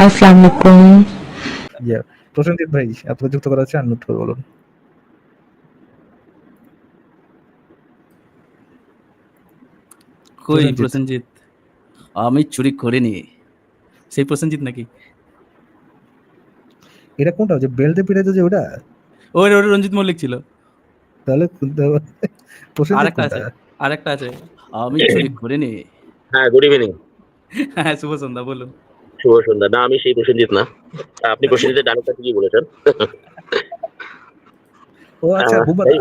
আসসালামু আলাইকুম। ইয়া প্রসেনজিৎ ভাই আপনাকে যুক্ত করা হচ্ছে, আনমিউট করে বলুন। কই প্রসেনজিৎ, প্রসেনজিৎ? আমি চুরি করিনি। সেই প্রসেনজিৎ নাকি? এটা কোনটা যে বেল্টে পিটাইতো যে ওটা? ওরে ওরে রঞ্জিত মল্লিক ছিল। তাহলে প্রসেনজিৎ আরেকটা কোনটা? আছে, আরেকটা আছে। আমি চুরি করিনি। হ্যাঁ, গুড ইভিনিং। হ্যাঁ, শুভ সন্ধ্যা, বলুন। শুভ সন্ধ্যা। না, আমি সেই প্রসেনজিৎ না। আপনি প্রসেনজিতের ডায়লগটা ঠিকই বলেছেন। ও আচ্ছা, বুমবাদা। তাই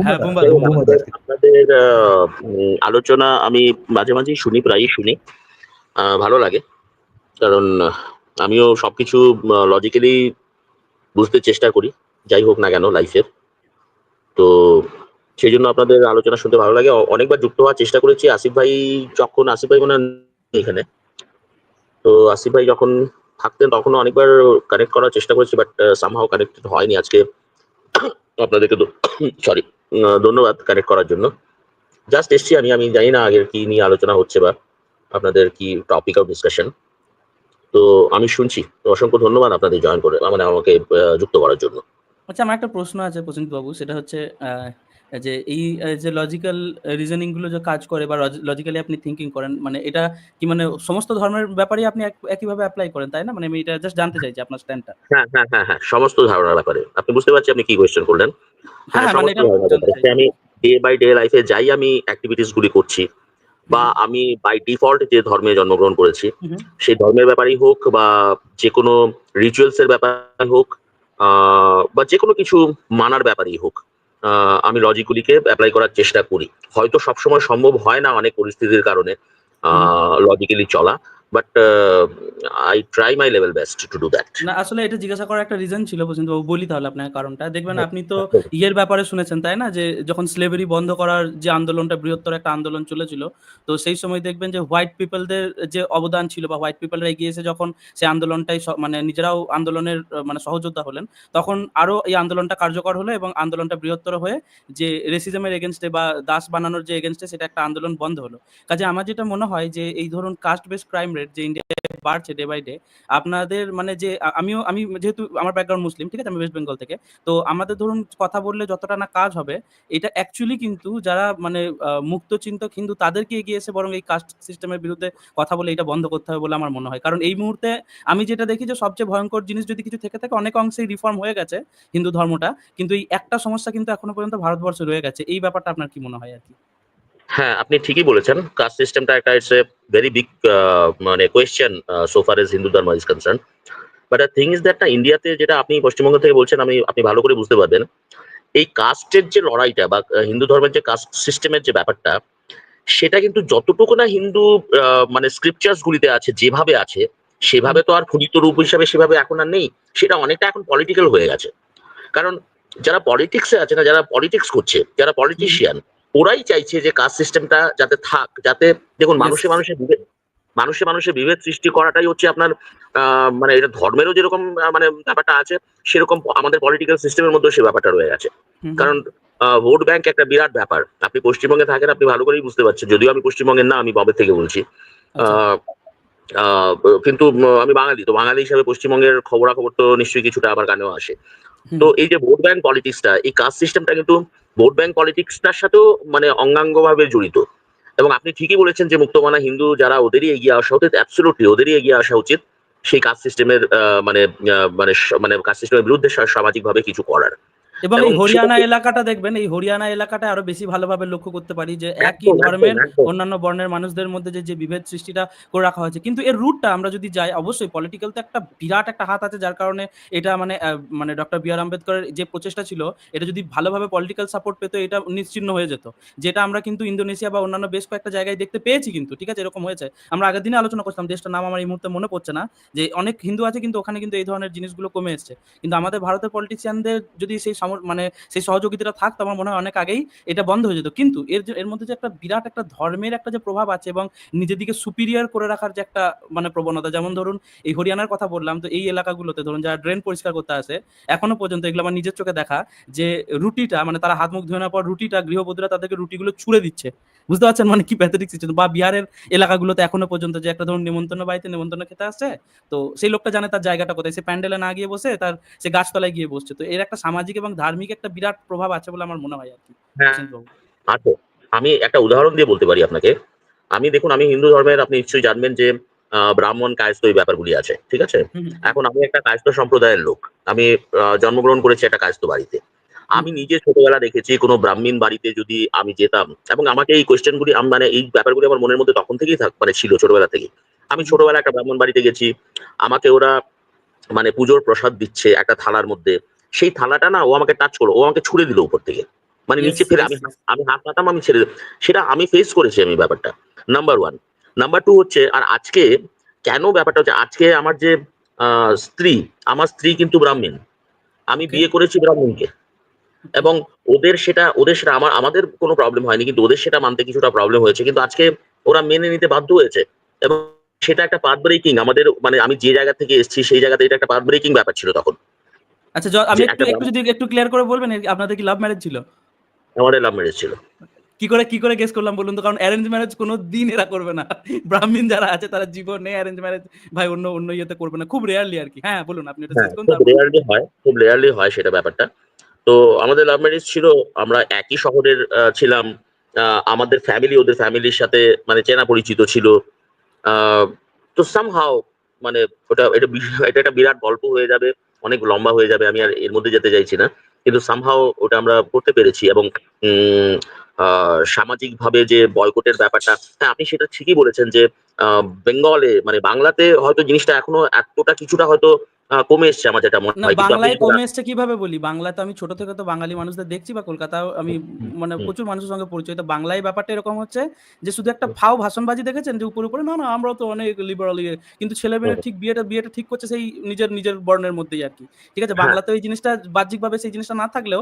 হ্যাঁ, বুমবাদা, বুম্বাদা ও বুম্বাদা। বুমবাদা আর কি। আপনাদের আলোচনা আমি মাঝে মাঝেই শুনি, প্রায়ই শুনি। ভালো লাগে। কারণ আমিও সবকিছু লজিক্যালি বুঝতে চেষ্টা করি, যাই হোক না কেন লাইফের। তো সেই জন্য আপনাদের আলোচনা শুনতে ভালো লাগে। অনেকবার যুক্ত হওয়ার চেষ্টা করেছি। আসিফ ভাই মনে হয় নেই এখানে। তো আসিফ ভাই যখন থাকতেন তখনও অনেকবার কানেক্ট করার চেষ্টা করেছি, বাট সামহাও কানেক্টেড হয়নি। আজকে আপনাদেরকে সরি ধন্যবাদ কানেক্ট করার জন্য। জাস্ট এসছি আমি আমি জানি না আগের কি নিয়ে আলোচনা হচ্ছে বা আপনাদের কি টপিক অফ ডিসকাশন। তো আমি শুনছি। তো অসংখ্য ধন্যবাদ আপনাদের জয়েন করে, মানে আমাকে যুক্ত করার জন্য। আচ্ছা, আমার একটা প্রশ্ন আছে প্রসেনজিৎ বাবু, সেটা হচ্ছে যে এই যে লজিক্যাল রিজনিং গুলো যে কাজ করে বা লজিক্যালি আপনি থিঙ্কিং করেন, মানে এটা কি মানে সমস্ত ধর্মের ব্যাপারেই আপনি একইভাবে অ্যাপ্লাই করেন, তাই না? মানে আমি এটা জাস্ট জানতে চাইছি আপনার স্ট্যান্ডটা। হ্যাঁ, হ্যাঁ, হ্যাঁ, হ্যাঁ, সমস্ত ধারণার ব্যাপারে আপনি বুঝতে পারছি আপনি কি কোয়েশ্চেন করলেন। হ্যাঁ, হ্যাঁ, হ্যাঁ, মানে সমস্ত এটা ধারণার জানতে ব্যাপারে সে চাইছি। আমি ডে বাই ডে লাইফে যাই আমি অ্যাক্টিভিটিস গুলি করছি, বা হুম, আমি বাই ডিফল্ট যে ধর্মে জন্মগ্রহণ করেছি হুম, হুম। সেই ধর্মের ব্যাপারেই হোক, বা যে কোনো রিচুয়ালস এর ব্যাপারে হোক, বা যে কোনো কিছু মানার ব্যাপারেই হোক, আমি লজিকগুলিকে অ্যাপ্লাই করার চেষ্টা করি। হয়তো সবসময় সম্ভব হয় না অনেক পরিস্থিতির কারণে হুম, হুম। লজিক্যালি চলা, but I try my level best to do that. না, আসলে এটা জিজ্ঞাসা করার একটা রিজন ছিল প্রসেনজিৎ বাবু, বলি তাহলে আপনাকে কারণটা। দেখবেন আপনি তো ইয়ের ব্যাপারে শুনেছেন, তাই না? যে যখন স্লেভেরি বন্ধ করার যে আন্দোলনটা, বৃহত্তর একটা আন্দোলন চলেছিল, তো সেই সময় দেখবেন যে হোয়াইট পিপলদের যে অবদান ছিল বা হোয়াইট পিপলরা এগিয়ে এসে যখন সেই আন্দোলনটাই মানে নিজেরাও আন্দোলনের মানে সহযোদ্ধা হলেন, তখন আরো এই আন্দোলনটা কার্যকর হলো এবং আন্দোলনটা বৃহত্তর হয়ে যে রেসিজমের এগেইনস্টে বা দাস বানানোর যে এগেইনস্টে, সেটা একটা আন্দোলন বন্ধ হলো। কাজে আমার যেটা মনে হয় যে এই ধরুন কাস্ট বেসড ক্রাইম রেট যে ইন্ডিয়ায় বাড়ছে ডে বাই ডে, আপনাদের মানে যে আমি যেহেতু আমার ব্যাকগ্রাউন্ড মুসলিম, ঠিক আছে? আমি ওয়েস্ট বেঙ্গল থেকে। তো আমাদের ধরুন কথা বললে যতটা না কাজ হবে, এটা অ্যাকচুয়ালি কিন্তু যারা মানে মুক্তচিন্তক হিন্দু তাদেরকে এগিয়ে এসে বরং এই কাস্ট সিস্টেমের বিরুদ্ধে কথা বলে এটা বন্ধ করতে হবে বলে আমার মনে হয়। কারণ এই মুহূর্তে আমি যেটা দেখি যে সবচেয়ে ভয়ংকর জিনিস যদি কিছু থেকে থাকে, অনেক অংশেই রিফর্ম হয়ে গেছে হিন্দু ধর্মটা। কিন্তু এই একটা সমস্যা কিন্তু এখনো পর্যন্ত ভারতবর্ষে রয়ে গেছে। এই ব্যাপারটা আপনার কি মনে হয় আরকি? হ্যাঁ, আপনি ঠিকই বলেছেন। কাস্ট সিস্টেমটা একটা ইটস এ ভেরি বিগ মানে question so far as Hindu ধর্ম is concern. But the thing is that না, ইন্ডিয়াতে যেটা আপনি পশ্চিমবঙ্গ থেকে বলছেন, আপনি ভালো করে বুঝতে পারবেন। এই কাস্টের যে লড়াইটা বা হিন্দু ধর্মের যে কাস্ট সিস্টেমের যে ব্যাপারটা, সেটা কিন্তু যতটুকু না হিন্দু মানে স্ক্রিপচার্স গুলিতে আছে, যেভাবে আছে হুম, সেভাবে তো আর ফলিত রূপ হিসাবে সেভাবে এখন আর নেই। সেটা অনেকটা এখন পলিটিক্যাল হয়ে গেছে। কারণ যারা পলিটিক্সে আছে না, যারা পলিটিক্স করছে, যারা হুম, হুম। পলিটিশিয়ান, ওরাই চাইছে যে কাস্ট সিস্টেমটা যাতে থাক, যাতে দেখুন ইয়েস। মানুষে মানুষে বিভেদ সৃষ্টি করাটাই হচ্ছে আপনার মানে এটা ধর্মেরও যেরকম মানে ব্যাপারটা আছে, সেরকম আমাদের পলিটিক্যাল সিস্টেমের মধ্যেও সেই ব্যাপারটা রয়ে গেছে। হুম, হুম। কারণ ভোট ব্যাংক একটা বিরাট ব্যাপার। আপনি পশ্চিমবঙ্গে থাকেন, আপনি ভালো করেই বুঝতে পারছেন। যদিও আমি পশ্চিমবঙ্গের না, আমি বম্বে থেকে বলছি। আচ্ছা। আহ, কিন্তু আমি বাঙালি, তো বাঙালি হিসাবে পশ্চিমবঙ্গের খবরাখবর তো নিশ্চয়ই কিছুটা আবার কানেও আসে। হুম। তো এই যে ভোট ব্যাংক পলিটিক্সটা, এই কাস্ট সিস্টেমটা কিন্তু ভোট ব্যাংক পলিটিক্সটার সাথেও মানে অঙ্গাঙ্গভাবে জড়িত। এবং আপনি ঠিকই বলেছেন যে মুক্তমানা হিন্দু যারা, ওদেরই এগিয়ে আসা উচিত, অ্যাবসলিউটলি ওদেরই এগিয়ে আসা উচিত সেই কাস্ট সিস্টেমের মানে কাস্ট সিস্টেমের বিরুদ্ধে সামাজিকভাবে কিছু করার। এবং এবং এই সেটা হরিয়ানা এলাকাটা দেখবেন, এই হরিয়ানা এলাকাটা আরো বেশি ভালোভাবে লক্ষ্য করতে পারি যে একই একদম একদম ধর্মের একদম অন্যান্য বর্ণের মানুষদের মধ্যে যে বিভেদ সৃষ্টিটা করে রাখা হয়েছে। কিন্তু এর রুটটা আমরা যদি যাই, অবশ্যই পলিটিক্যাল তো একটা বিরাট একটা হাত আছে, যার কারণে এটা মানে মানে ডক্টর বি আর আম্বেদকরের যে প্রচেষ্টা ছিল, এটা যদি ভালোভাবে পলিটিক্যাল সাপোর্ট পেত, এটা নিশ্চিহ্ন হয়ে যেত। যেটা আমরা কিন্তু ইন্দোনেশিয়া বা অন্যান্য বেশ কয়েকটা জায়গায় দেখতে পেয়েছি কিন্তু, ঠিক আছে? এরকম হয়েছে। আমরা আগের দিনে আলোচনা করছিলাম, দেশটার নাম আমার এই মুহূর্তে মনে পড়ছে না, যে অনেক হিন্দু আছে কিন্তু ওখানে কিন্তু এই ধরনের জিনিসগুলো কমে এসছে। কিন্তু আমাদের ভারতের পলিটিশিয়ানদের যদি সেই মানে সেই সহযোগিতাটা থাকতো, আমার মনে হয় অনেক আগেই এটা বন্ধ হয়ে যেত। কিন্তু এর মধ্যে যে একটা বিরাট একটা ধর্মের একটা যে প্রভাব আছে এবং নিজেদিকে সুপিরিয়র করে রাখার যে একটা মানে প্রবণতা, যেমন ধরুন এই হরিয়ানার কথা বললাম, তো এই এলাকাগুলোতে ধরুন যারা ড্রেন পরিষ্কার করতে আসে, এখনো পর্যন্ত এগুলো আমার নিজের চোখে দেখা, যে রুটিটা মানে তারা হাত মুখ ধোয়ানোর পর রুটিটা গৃহবধূরা তাদেরকে রুটিগুলো ছুঁড়ে দিচ্ছে। বুঝতে পারছেন মানে কি প্যাথেটিক সিচুয়েশন? বা বিহারের এলাকাগুলোতে এখনো পর্যন্ত যে একটা ধরুন নিমন্ত্রণ বাড়িতে নিমন্ত্রণ খেতে আসছে, তো সেই লোকটা জানে তার জায়গাটা কোথায়। সে প্যান্ডেলে না গিয়ে বসে সে গাছতলায় গিয়ে বসছে। তো এর একটা সামাজিক এবং ধার্মিক একটা বিরাট প্রভাব আছে বলে আমার মনে হয় আরকি, হ্যাঁ, প্রসেনজিৎ বাবু। আছে। আমি একটা উদাহরণ দিয়ে বলতে পারি আপনাকে। দেখুন আমি হিন্দু ধর্মের, আপনি নিশ্চয়ই জানবেন যে ব্রাহ্মণ, কায়স্থ এই ব্যাপারগুলি আছে। ঠিক আছে? হুম, হুম, হুম, এখন আমি একটা কায়স্থ সম্প্রদায়ের লোক। আমি জন্মগ্রহণ করেছি একটা কায়স্থ বাড়িতে। হুম, আমি নিজে ছোটবেলা দেখেছি কোনো ব্রাহ্মীণ বাড়িতে যদি আমি যেতাম, এবং আমাকে এই কোয়েশ্চেন গুলি মানে এই ব্যাপারগুলি আমার মনের মধ্যে তখন থেকেই মানে ছিল ছোটবেলা থেকেই। আমি হুম, ছোটবেলায় একটা ব্রাহ্মণ বাড়িতে গেছি। আমাকে ওরা মানে পুজোর প্রসাদ দিচ্ছে একটা থালার মধ্যে। সেই থালাটা না ও আমাকে টাচ করলো। ও আমাকে ছুঁড়ে দিল উপর থেকে। মানে ইয়েস, নিচে ফেলে ইয়েস, আমি ইয়েস। আমি হাত পাতাম, আমি ছেড়ে দিলাম। সেটা আমি ফেস করেছি আমি ব্যাপারটা। নাম্বার 1। নাম্বার 2 হচ্ছে, আর আজকে কেন ব্যাপারটা হচ্ছে, আজকে আমার যে আ স্ত্রী, আমার স্ত্রী কিন্তু ব্রাহ্মীণ। আমি ওকে, বিয়ে করেছি ব্রাহ্মণকে। ওকে। এবং ওদের সেটা আমাদের কোনো প্রবলেম হয়নি। কিন্তু ওদের সেটা মানতে কিছুটা প্রবলেম হয়েছে। কিন্তু আজকে ওরা মেনে নিতে বাধ্য হয়েছে। এবং সেটা একটা পাথ ব্রেকিং আমাদের, মানে আমি যে জায়গা থেকে এসেছি সেই জায়গাতে এটা একটা পাথ ব্রেকিং ব্যাপার ছিল তখন। আচ্ছা আমি যে একটু একটা একটু যদি একটু ক্লিয়ার করে বলবেন আপনাদের কি লাভ ম্যারেজ ছিল? আমাদের লাভ ম্যারেজ ছিল। কি করে গেস করলাম বলুন তো? কারণ অ্যারেঞ্জ ম্যারেজ কোনদিন এরা করবে না। ব্রাহ্মণ যারা আছে তারা জীবনে অ্যারেঞ্জ ম্যারেজ ভাই অন্য অন্য ইয়েতে করবে না। খুব রেয়ারলি আরকি। হ্যাঁ, বলুন আপনি এটা শেষ হ্যাঁ, করুন খুব তারপর রেয়ারলি হয়, খুব রেয়ারলি হয় সেটা ব্যাপারটা। তো আমাদের লাভ ম্যারেজ ছিল। আমরা একই শহরের ছিলাম। আমাদের ফ্যামিলি ওদের ফ্যামিলির সাথে মানে চেনা পরিচিত ছিল। আ তো সামহাউ মানে এটা একটা বিরাট গল্প হয়ে যাবে। অনেক লম্বা হয়ে যাবে। আমি আর এর মধ্যে যেতে চাইছি না। কিন্তু সামহাউ ওটা আমরা করতে পেরেছি, এবং উম আ সামাজিকভাবে যে বয়কটের ব্যাপারটা, হ্যাঁ, আপনি সেটা ঠিকই বলেছেন যে আ বেঙ্গলে মানে বাংলাতে হয়তো জিনিসটা এখনো এতটা কিছুটা হয়তো কমে এসছে আমার যেটা মনে না, হয়। কিন্তু আপনি বাংলায় যেটা কমে এসছে কিভাবে বলি? বাংলা তো আমি ছোট থেকে তো বাঙালি মানুষদের দেখছি বা কলকাতাও আমি হুম, মানে হুম, প্রচুর মানুষের সঙ্গে পরিচয়। তো বাংলায় ব্যাপারটা এরকম হচ্ছে যে শুধু একটা ফাও ভাষণবাজি দেখেছেন যে উপরে, "না, না আমরাও তো অনেক লিবারাল ইয়ে।" কিন্তু ছেলে-মেয়েরা হুম, ঠিক বিয়েটা ঠিক করছে সেই নিজের বর্ণের মধ্যেই আরকি। ঠিক আছে? হ্যাঁ, বাংলাতেও এই জিনিসটা বাহ্যিকভাবে সেই জিনিসটা না থাকলেও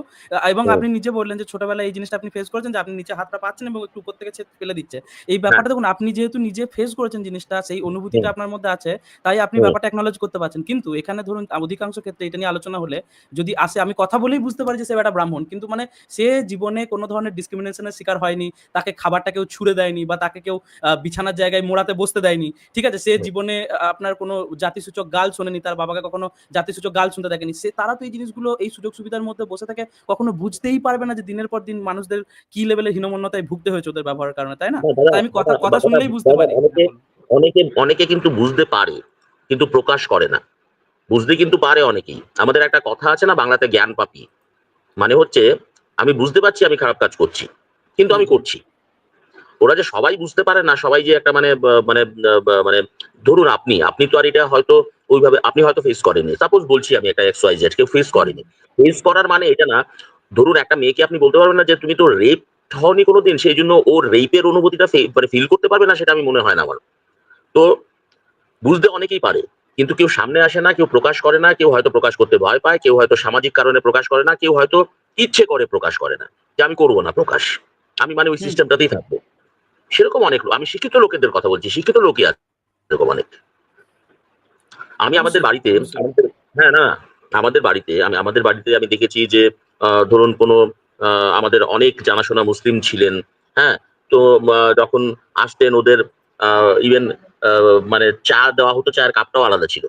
এবং হুম, আপনি নিজে বললেন যে ছোটবেলায় এই জিনিসটা আপনি ফেস করেছেন যে আপনি নিচে হাতটা পাচ্ছেন এবং একটু উপর থেকে ফেলে দিচ্ছে। এই হ্যাঁ, ব্যাপারটা দেখুন আপনি যেহেতু নিজে ফেস করেছেন জিনিসটা, সেই অনুভূতিটা হুম, আপনার মধ্যে আছে, তাই আপনি হুম, ব্যাপারটা acknowledge করতে পারছেন। কিন্তু এখানে ধরুন অধিকাংশ ক্ষেত্রে এটা নিয়ে আলোচনা হলে যদি আসে আমি কথা বলেই বুঝতে পারি যে সে একটা ব্রাহ্মণ। কিন্তু মানে সে জীবনে কোন ধরনের ডিসক্রিমিনেশন এর শিকার হয়নি। তাকে খাবারটা কেউ ছুঁড়ে দেয়নি বা তাকে কেউ বিছানার জায়গায় মোড়াতে বসতে দেয়নি। ঠিক আছে? সে হুম, জীবনে আপনার কোন জাতিসূচক গাল শোনেনি। তার বাবাকে কখনো জাতিসূচক গাল শুনতে দেখেনি। তারা তো এই জিনিসগুলো এই সুযোগ সুবিধার মধ্যে বসে থেকে কখনো বুঝতেই পারবে না যে দিনের পর দিন মানুষদের কি লেভেলের হীনমন্যতায় ভুগতে হয়েছে ওদের ব্যবহারের কারণে, তাই না? না দাদা, তাই আমি কথা দাদা, কথা দাদা, শুনলেই বুঝতে দাদা, পারি। হ্যাঁ, অনেকে বলুন। অনেকে অনেকে কিন্তু বুঝতে পারে, কিন্তু প্রকাশ করে না। বুঝতে কিন্তু পারে অনেকেই। আমাদের একটা কথা আছে না বাংলাতে, জ্ঞান পাপী। মানে হচ্ছে আমি বুঝতে পারছি আমি খারাপ কাজ করছি। কিন্তু হুম, আমি হুম, করছি। ওরা যে সবাই বুঝতে পারে না, সবাই যে একটা মানে মানে মানে ধরুন আপনি তো আর এটা হয়তো ওইভাবে আপনি হয়তো ফেস করেননি। সাপোজ বলছি আমি একটা XYZ কেউ ফেস হুম, করেনি। ফেস করার মানে এটা না, ধরুন একটা মেয়েকে আপনি বলতে পারবেন না যে তুমি তো রেপ হওনি কোনদিন, সেইজন্য ওর রেপের অনুভূতিটা মানে ফিল করতে পারবে না, সেটা আমি মনে হয় না আমার। তো বুঝতে অনেকেই পারে। কিন্তু কেউ সামনে আসে না, কেউ প্রকাশ করে না, কেউ হয়তো প্রকাশ করতে ভয় পায়, কেউ হয়তো সামাজিক কারণে প্রকাশ করে না, কেউ হয়তো ইচ্ছে করে প্রকাশ করে না। যে আমি করব না প্রকাশ। আমি মানে ওই হুম, হুম। সিস্টেমটাতেই থাকবো। সেরকম অনেক লোক, আমি শিক্ষিত লোকেদের কথা বলছি। শিক্ষিত লোকই আছে এরকম অনেক। আমি আমাদের অবশ্যই, বাড়িতে অবশ্যই। আমাদের হ্যাঁ, না, আমাদের বাড়িতে আমি দেখেছি যে ধরুন কোনো আ আমাদের অনেক জানাশোনা মুসলিম ছিলেন, হ্যাঁ? তো যখন আসতেন ওদের আ ইভেন আ মানে চা দেওয়া হতো, চায়ের কাপটাও আলাদা ছিল।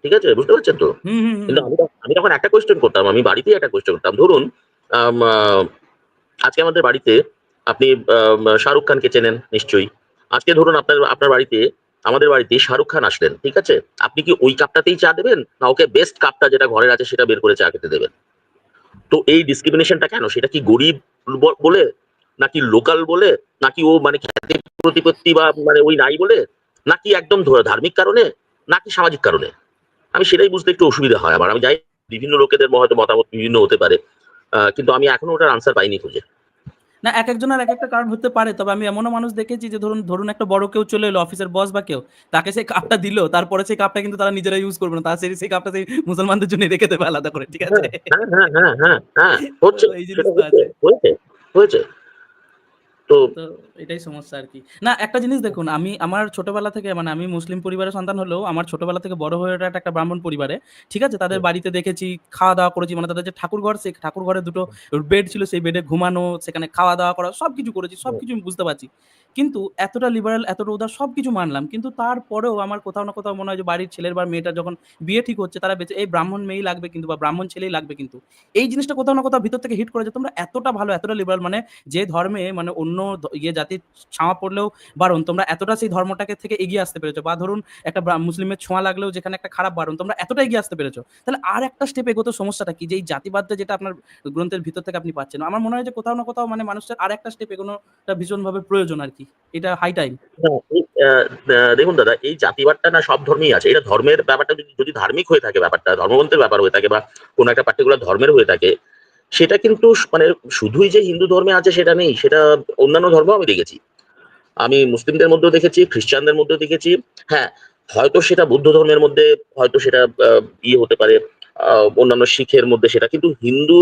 ঠিক আছে? বুঝতে পারছেন তো? হুম, হুম, হুম, কিন্তু হুম। আমি তখন একটা কোয়েশ্চেন করতাম। আমি বাড়িতেই একটা কোয়েশ্চেন করতাম। ধরুন আম আ আজকে আমাদের বাড়িতে আপনি শাহরুখ খানকে চেনেন নিশ্চয়ই। আজকে ধরুন আপনার আপনার বাড়িতে আমাদের বাড়িতে শাহরুখ খান আসলেন। ঠিক আছে? আপনি কি ওই কাপটাতেই চা দেবেন? না ওকে বেস্ট কাপটা যেটা ঘরের আছে সেটা বের করে চা খেতে দেবেন? তো এই ডিসক্রিমিনেশনটা কেন? সেটা কি গরিব বলে? নাকি লোকাল বলে? নাকি ও মানে খ্যাতি প্রতিপত্তি বা মানে ওই নাই বলে? নাকি একদম ধার্মিক কারণে? নাকি সামাজিক কারণে? আমি সেটাই বুঝতে একটু অসুবিধা হয় আমার। আমি জানি বিভিন্ন লোকেদের হয়তো মতামত বিভিন্ন হতে পারে। কিন্তু আমি এখনো ওটার আনসার পাইনি খুঁজে। না, একেকজনের একেকটা কারণ হতে পারে। তবে আমি এমনও মানুষ দেখেছি যে ধরুন ধরুন একটা বড় কেউ চলে এলো অফিসের বস বা কেউ। তাকে সেই কাপটা দিল। তারপরে সেই কাপটা কিন্তু তারা নিজেরা ইউজ করবে না। তারা সেই কাপটা সেই মুসলমানদের জন্য রেখে দেবে আলাদা করে। ঠিক আছে? হ্যাঁ, হ্যাঁ, হ্যাঁ, হ্যাঁ, হ্যাঁ, হ্যাঁ, তো হচ্ছে। এই সেটা জিনিসটা হচ্ছে, আছে। হয়েছে, হয়েছে। তো তো এটাই সমস্যা আরকি। না একটা জিনিস দেখুন, আমি আমার ছোটবেলা থেকে মানে আমি মুসলিম পরিবারের সন্তান হলেও আমার ছোটবেলা থেকে বড় হয়ে ওঠা একটা ব্রাহ্মণ পরিবারে। ঠিক আছে? তাদের বাড়িতে দেখেছি, খাওয়া-দাওয়া করেছি। মানে তাদের যে ঠাকুরঘর, সেই ঠাকুরঘরে ২ টো বেড ছিল, সেই বেডে ঘুমানো, সেখানে খাওয়া-দাওয়া করা সবকিছু করেছি। সবকিছু আমি বুঝতে পারছি। কিন্তু এতটা লিবারাল, এতটা উদার সবকিছু মানলাম। কিন্তু তারপরেও আমার কোথাও না কোথাও মনে হয় যে বাড়ির ছেলের বা মেয়েটার যখন বিয়ে ঠিক হচ্ছে, তারা বেঁচে এই ব্রাহ্মণ মেয়েই লাগবে কিন্তু বা ব্রাহ্মণ ছেলেই লাগবে কিন্তু। এই জিনিসটা কোথাও না কোথাও ভিতর থেকে হিট করে যে তোমরা এতটা ভালো, এতটা লিবারাল মানে যে ধর্মে মানে অন্য জাতির ছাওয়া পড়লেও বারণ, তোমরা এতটা সেই ধর্মটাকে থেকে এগিয়ে আসতে পেরেছো। বা ধরুন একটা মুসলিমের ছোঁয়া লাগলেও যেখানে একটা খারাপ বারণ, তোমরা এতটা এগিয়ে আসতে পেরেছো। তাহলে আর একটা স্টেপ এগোতে সমস্যাটা কি? যে এই জাতিবাদটা যেটা আপনার গ্রন্থের ভিতর থেকে আপনি পাচ্ছেন। আমার মনে হয় যে কোথাও না কোথাও মানে মানুষের আরেকটা স্টেপ এগোনোটা ভীষণভাবে প্রয়োজন আরকি। এটা হাই টাইম। না, দেখুন দাদা, এই জাতিবাদটা না সব ধর্মেই আছে। এটা ধর্মের ব্যাপারটা যদি যদি ধার্মিক হয়ে থাকে, ব্যাপারটা ধর্মগ্রন্থের ব্যাপার হয়ে থাকে বা কোনো একটা পার্টিকুলার ধর্মের হয়ে থাকে, সেটা কিন্তু মানে শুধুই যে হিন্দু ধর্মে আছে সেটা নেই, সেটা অন্যান্য ধর্মেও আমি দেখেছি। আমি মুসলিমদের মধ্যেও দেখেছি, খ্রিস্টানদের মধ্যেও দেখেছি। হ্যাঁ, হয়তো সেটা বুদ্ধ ধর্মের মধ্যে, হয়তো সেটা ইয়ে হতে পারে, অন্যান্য শিখের মধ্যে সেটা, কিন্তু হিন্দু,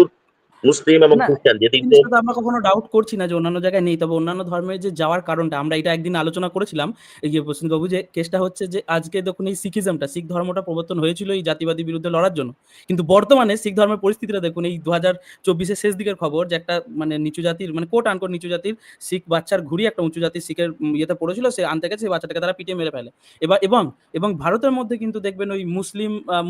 মুসলিম এবং না, খ্রিস্টান যে এই তিনটে। জিনিসটা তো আমরা কখনো ডাউট করছি না যে অন্যান্য জায়গায় নেই। তবে অন্যান্য ধর্মের যে যাওয়ার কারণটা আমরা এটা একদিন আলোচনা করেছিলাম। এই যে প্রসেনবাবু, যে কেসটা হচ্ছে যে আজকে দেখুন এই শিখিজমটা, শিখ ধর্মটা প্রবর্তন হয়েছিল এই জাতিবাদী বিরুদ্ধে লড়ার জন্য। কিন্তু বর্তমানে শিখ ধর্মের পরিস্থিতিটা দেখুন, এই ২০২৪ এর শেষ দিকের খবর যে একটা মানে নিচু জাতির মানে কোট আনকোট নিচু জাতির শিখ বাচ্চার ঘুড়ি একটা উঁচু জাতির শিখের ইয়েতে পড়েছিল। সে আনতে গেছে, সেই বাচ্চাটাকে তারা পিটিয়ে মেরে ফেলে। এবার এবং ভারতের মধ্যে কিন্তু দেখবেন ওই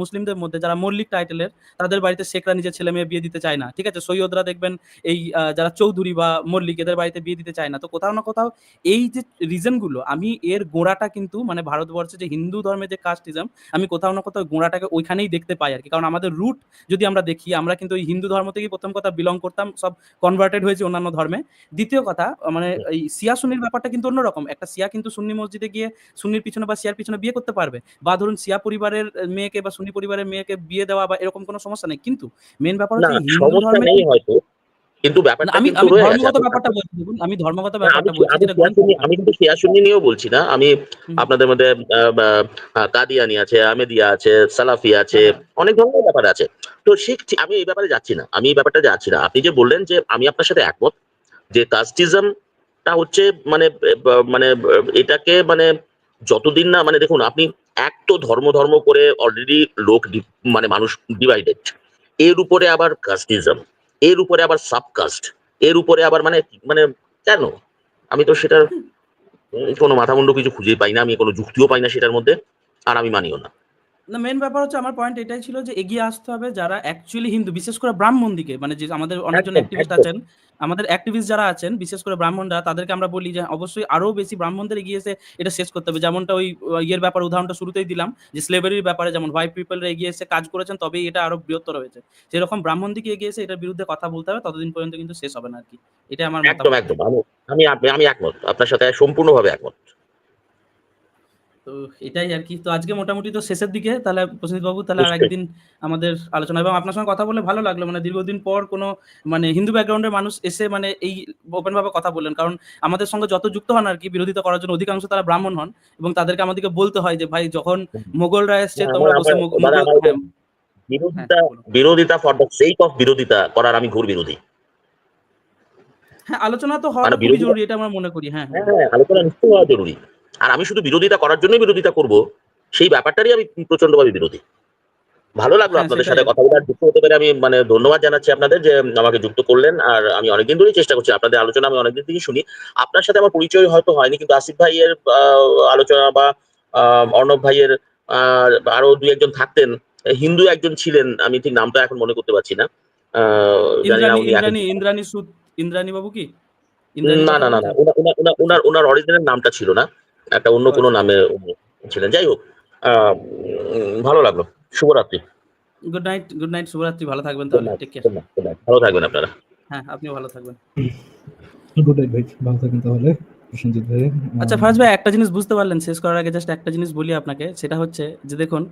মুসলিমদের মধ্যে যারা মল্লিক টাইটেলের, তাদের বাড়িতে শেখরা নিজের ছেলে-মেয়ে বিয়ে দিতে চায় না। ঠিক আছে? সৈয়দরা দেখবেন এই যারা চৌধুরী বা মল্লিক এদের বাড়িতে বিয়ে দিতে চায় না। তো কোথাও না কোথাও এই যে রিজন গুলো, আমি এর গোড়াটা কিন্তু মানে ভারতবর্ষে যে হিন্দু ধর্মের যে কাস্টিজম, আমি কোথাও না কোথাও গোড়াটাকে ওইখানেই দেখতে পাই আরকি। কারণ আমাদের রুট যদি আমরা দেখি, আমরা কিন্তু ওই হিন্দু ধর্ম থেকেই ১ম কথা বিলং করতাম, সব কনভার্টেড হয়েছি অন্যান্য ধর্মে। দ্বিতীয় কথা মানে এই শিয়া সুন্নির ব্যাপারটা কিন্তু অন্যরকম। একটা শিয়া কিন্তু সুন্নি মসজিদে গিয়ে সুন্নির পিছনে বা শিয়ার পিছনে বিয়ে করতে পারবে। বা ধরুন শিয়া পরিবারের মেয়েকে বা সুন্নি পরিবারের মেয়েকে বিয়ে দেওয়া বা এরকম কোনো সমস্যা নেই। কিন্তু মেইন ব্যাপার না, হচ্ছে এই হিন্দু সমস্যা ধর্মে নেই হয়তো, কিন্তু না, ব্যাপারটা আমি কিন্তু আমি রয়ে গেছে। ধর্মগত আপনি ব্যাপারটা বলছি দেখুন, আমি ধর্মগত না, ব্যাপারটা বলছি আমি যেটা শিয়া গ্রন্থে সুন্নি, আছে। আমি কিন্তু শিয়া সুন্নি নিয়েও বলছি না। আমি হুম, আপনাদের মধ্যে কাদিয়ানি আছে, আহমেদিয়া আছে, সালাফি আছে, হ্যাঁ, হ্যাঁ। অনেক ধরনের ব্যাপার আছে। তো আমি এই ব্যাপারে যাচ্ছি না, আমি এই ব্যাপারটা যাচ্ছি না। আপনি যে বললেন, যে আমি আপনার সাথে একমত যে কাস্টিজমটা হচ্ছে মানে মানে এটাকে মানে যতদিন না মানে দেখুন, আপনি এক তো ধর্ম ধর্ম করে অলরেডি লোক মানে মানুষ ডিভাইডেড, এর উপরে আবার কাস্টিজম, এর উপরে আবার সাবকাস্ট, এর উপরে আবার মানে মানে কেন? আমি তো সেটার কোনো মাথামুন্ডু কিছু খুঁজে পাই না, আমি কোনো যুক্তিও পাই না সেটার মধ্যে, আর আমি মানিও না। না, মেইন ব্যাপার হচ্ছে আমার পয়েন্ট এটাই ছিল যে এগিয়ে আসতে হবে যারা অ্যাকচুয়ালি হিন্দু, বিশেষ করে ব্রাহ্মণ দিকে মানে যে আমাদের অনেকজন একদম, অ্যাক্টিভিস্ট একদম। আছেন, আমাদের অ্যাক্টিভিস্ট যারা আছেন বিশেষ করে ব্রাহ্মণরা, তাদেরকে আমরা বলি যে অবশ্যই আরো বেশি ব্রাহ্মণদের এগিয়ে এসে এটা শেষ করতে হবে। যেমনটা ওই ইয়ের ব্যাপারে উদাহরণটা শুরুতেই দিলাম যে স্লেভারির ব্যাপারে যেমন হোয়াইট পিপলরা এগিয়ে এসে কাজ করেছেন তবেই এটা আরো বৃহত্তর হয়েছে। সেরকম ব্রাহ্মণ দিকে এগিয়ে এসে এটার বিরুদ্ধে কথা বলতে হবে, ততদিন পর্যন্ত কিন্তু শেষ হবে না আরকি। এটাই আমার একদম, মতামত। একদম। আমি একমত। আপনার সাথে সম্পূর্ণভাবে একমত। তো এটাই আরকি। তো আজকে মোটামুটি তো শেষের দিকে। তাহলে প্রসেনজিৎ বাবু, তাহলে নিশ্চয়ই। আরেকদিন আমাদের আলোচনা, এবং আপনার সঙ্গে কথা বলে ভালো লাগলো। মানে দীর্ঘদিন পর কোনো মানে হিন্দু ব্যাকগ্রাউন্ডের মানুষ এসে মানে এই ওপেন ভাবে কথা বললেন। কারণ আমাদের সঙ্গে যত যুক্ত হন আরকি বিরোধিতা করার জন্য, অধিকাংশ তারা ব্রাহ্মণ হন এবং তাদেরকে আমাদেরকে বলতে হয় যে ভাই যখন মোগলরা এসছে না, আমার তোমরা বসে আমার দাদা, মুঘল, আমার এটা হ্যাঁ, হ্যাঁ, বিরোধিতা, বলুন। বিরোধিতা ফর দ্য সেক অফ বিরোধিতা করার আমি ঘোর বিরোধী। হ্যাঁ, আলোচনা তো মানে হওয়াটা খুবই বিরোধিতা, জরুরি এটা আমরা মনে করি। হ্যাঁ, হ্যাঁ, হ্যাঁ। হ্যাঁ, আলোচনা নিশ্চয়ই হওয়া জরুরি। আর আমি শুধু বিরোধিতা করার জন্যই বিরোধিতা করব, সেই ব্যাপারটারই আমি প্রচন্ডভাবে বিরোধী। ভালো লাগলো হ্যাঁ, আপনাদের সেটাই সাথে কথা আরকি। বলে, আর যুক্ত হতে পেরে আমি মানে ধন্যবাদ জানাচ্ছি আপনাদের যে আমাকে যুক্ত করলেন। আর আমি অনেকদিন ধরেই চেষ্টা করছি, আপনাদের আলোচনা আমি অনেকদিন থেকেই শুনি। আপনার সাথে আমার পরিচয় হয়তো হয়নি, কিন্তু আসিফ ভাইয়ের আলোচনা বা অর্ণব ভাইয়ের, আরো দুই একজন থাকতেন, হিন্দু একজন ছিলেন, আমি ঠিক নামটা এখন মনে করতে পারছি না। জানি না ইন্দ্রাণী উনি এখন। ইন্দ্রাণী ইন্দ্রাণী সুদ ইন্দ্রাণী বাবু কি? ইন্দ্রাণীর না, কথা না, না, না, বলছেন? আচ্ছা, উনার অরিজিনাল নামটা ছিল না, একটা অন্য ও কোনো আচ্ছা, আচ্ছা। নামে উনি ছিলেন। যাই হোক, আহ, ভালো লাগলো। শুভরাত্রি। গুড নাইট, শুভরাত্রি। ভালো থাকবেন গুড তাহলে। Night, take care. Good night, good night. ভালো থাকবেন আপনারা। হ্যাঁ, আপনিও ভালো থাকবেন। গুড নাইট ভাই। ভালো থাকেন তাহলে প্রসেনজিৎ ভাই। আচ্ছা ফারাজ ভাই, একটা জিনিস বুঝতে পারলেন শেষ করার আগে জাস্ট একটা জিনিস বলি আপনাকে। সেটা হচ্ছে যে দেখুন,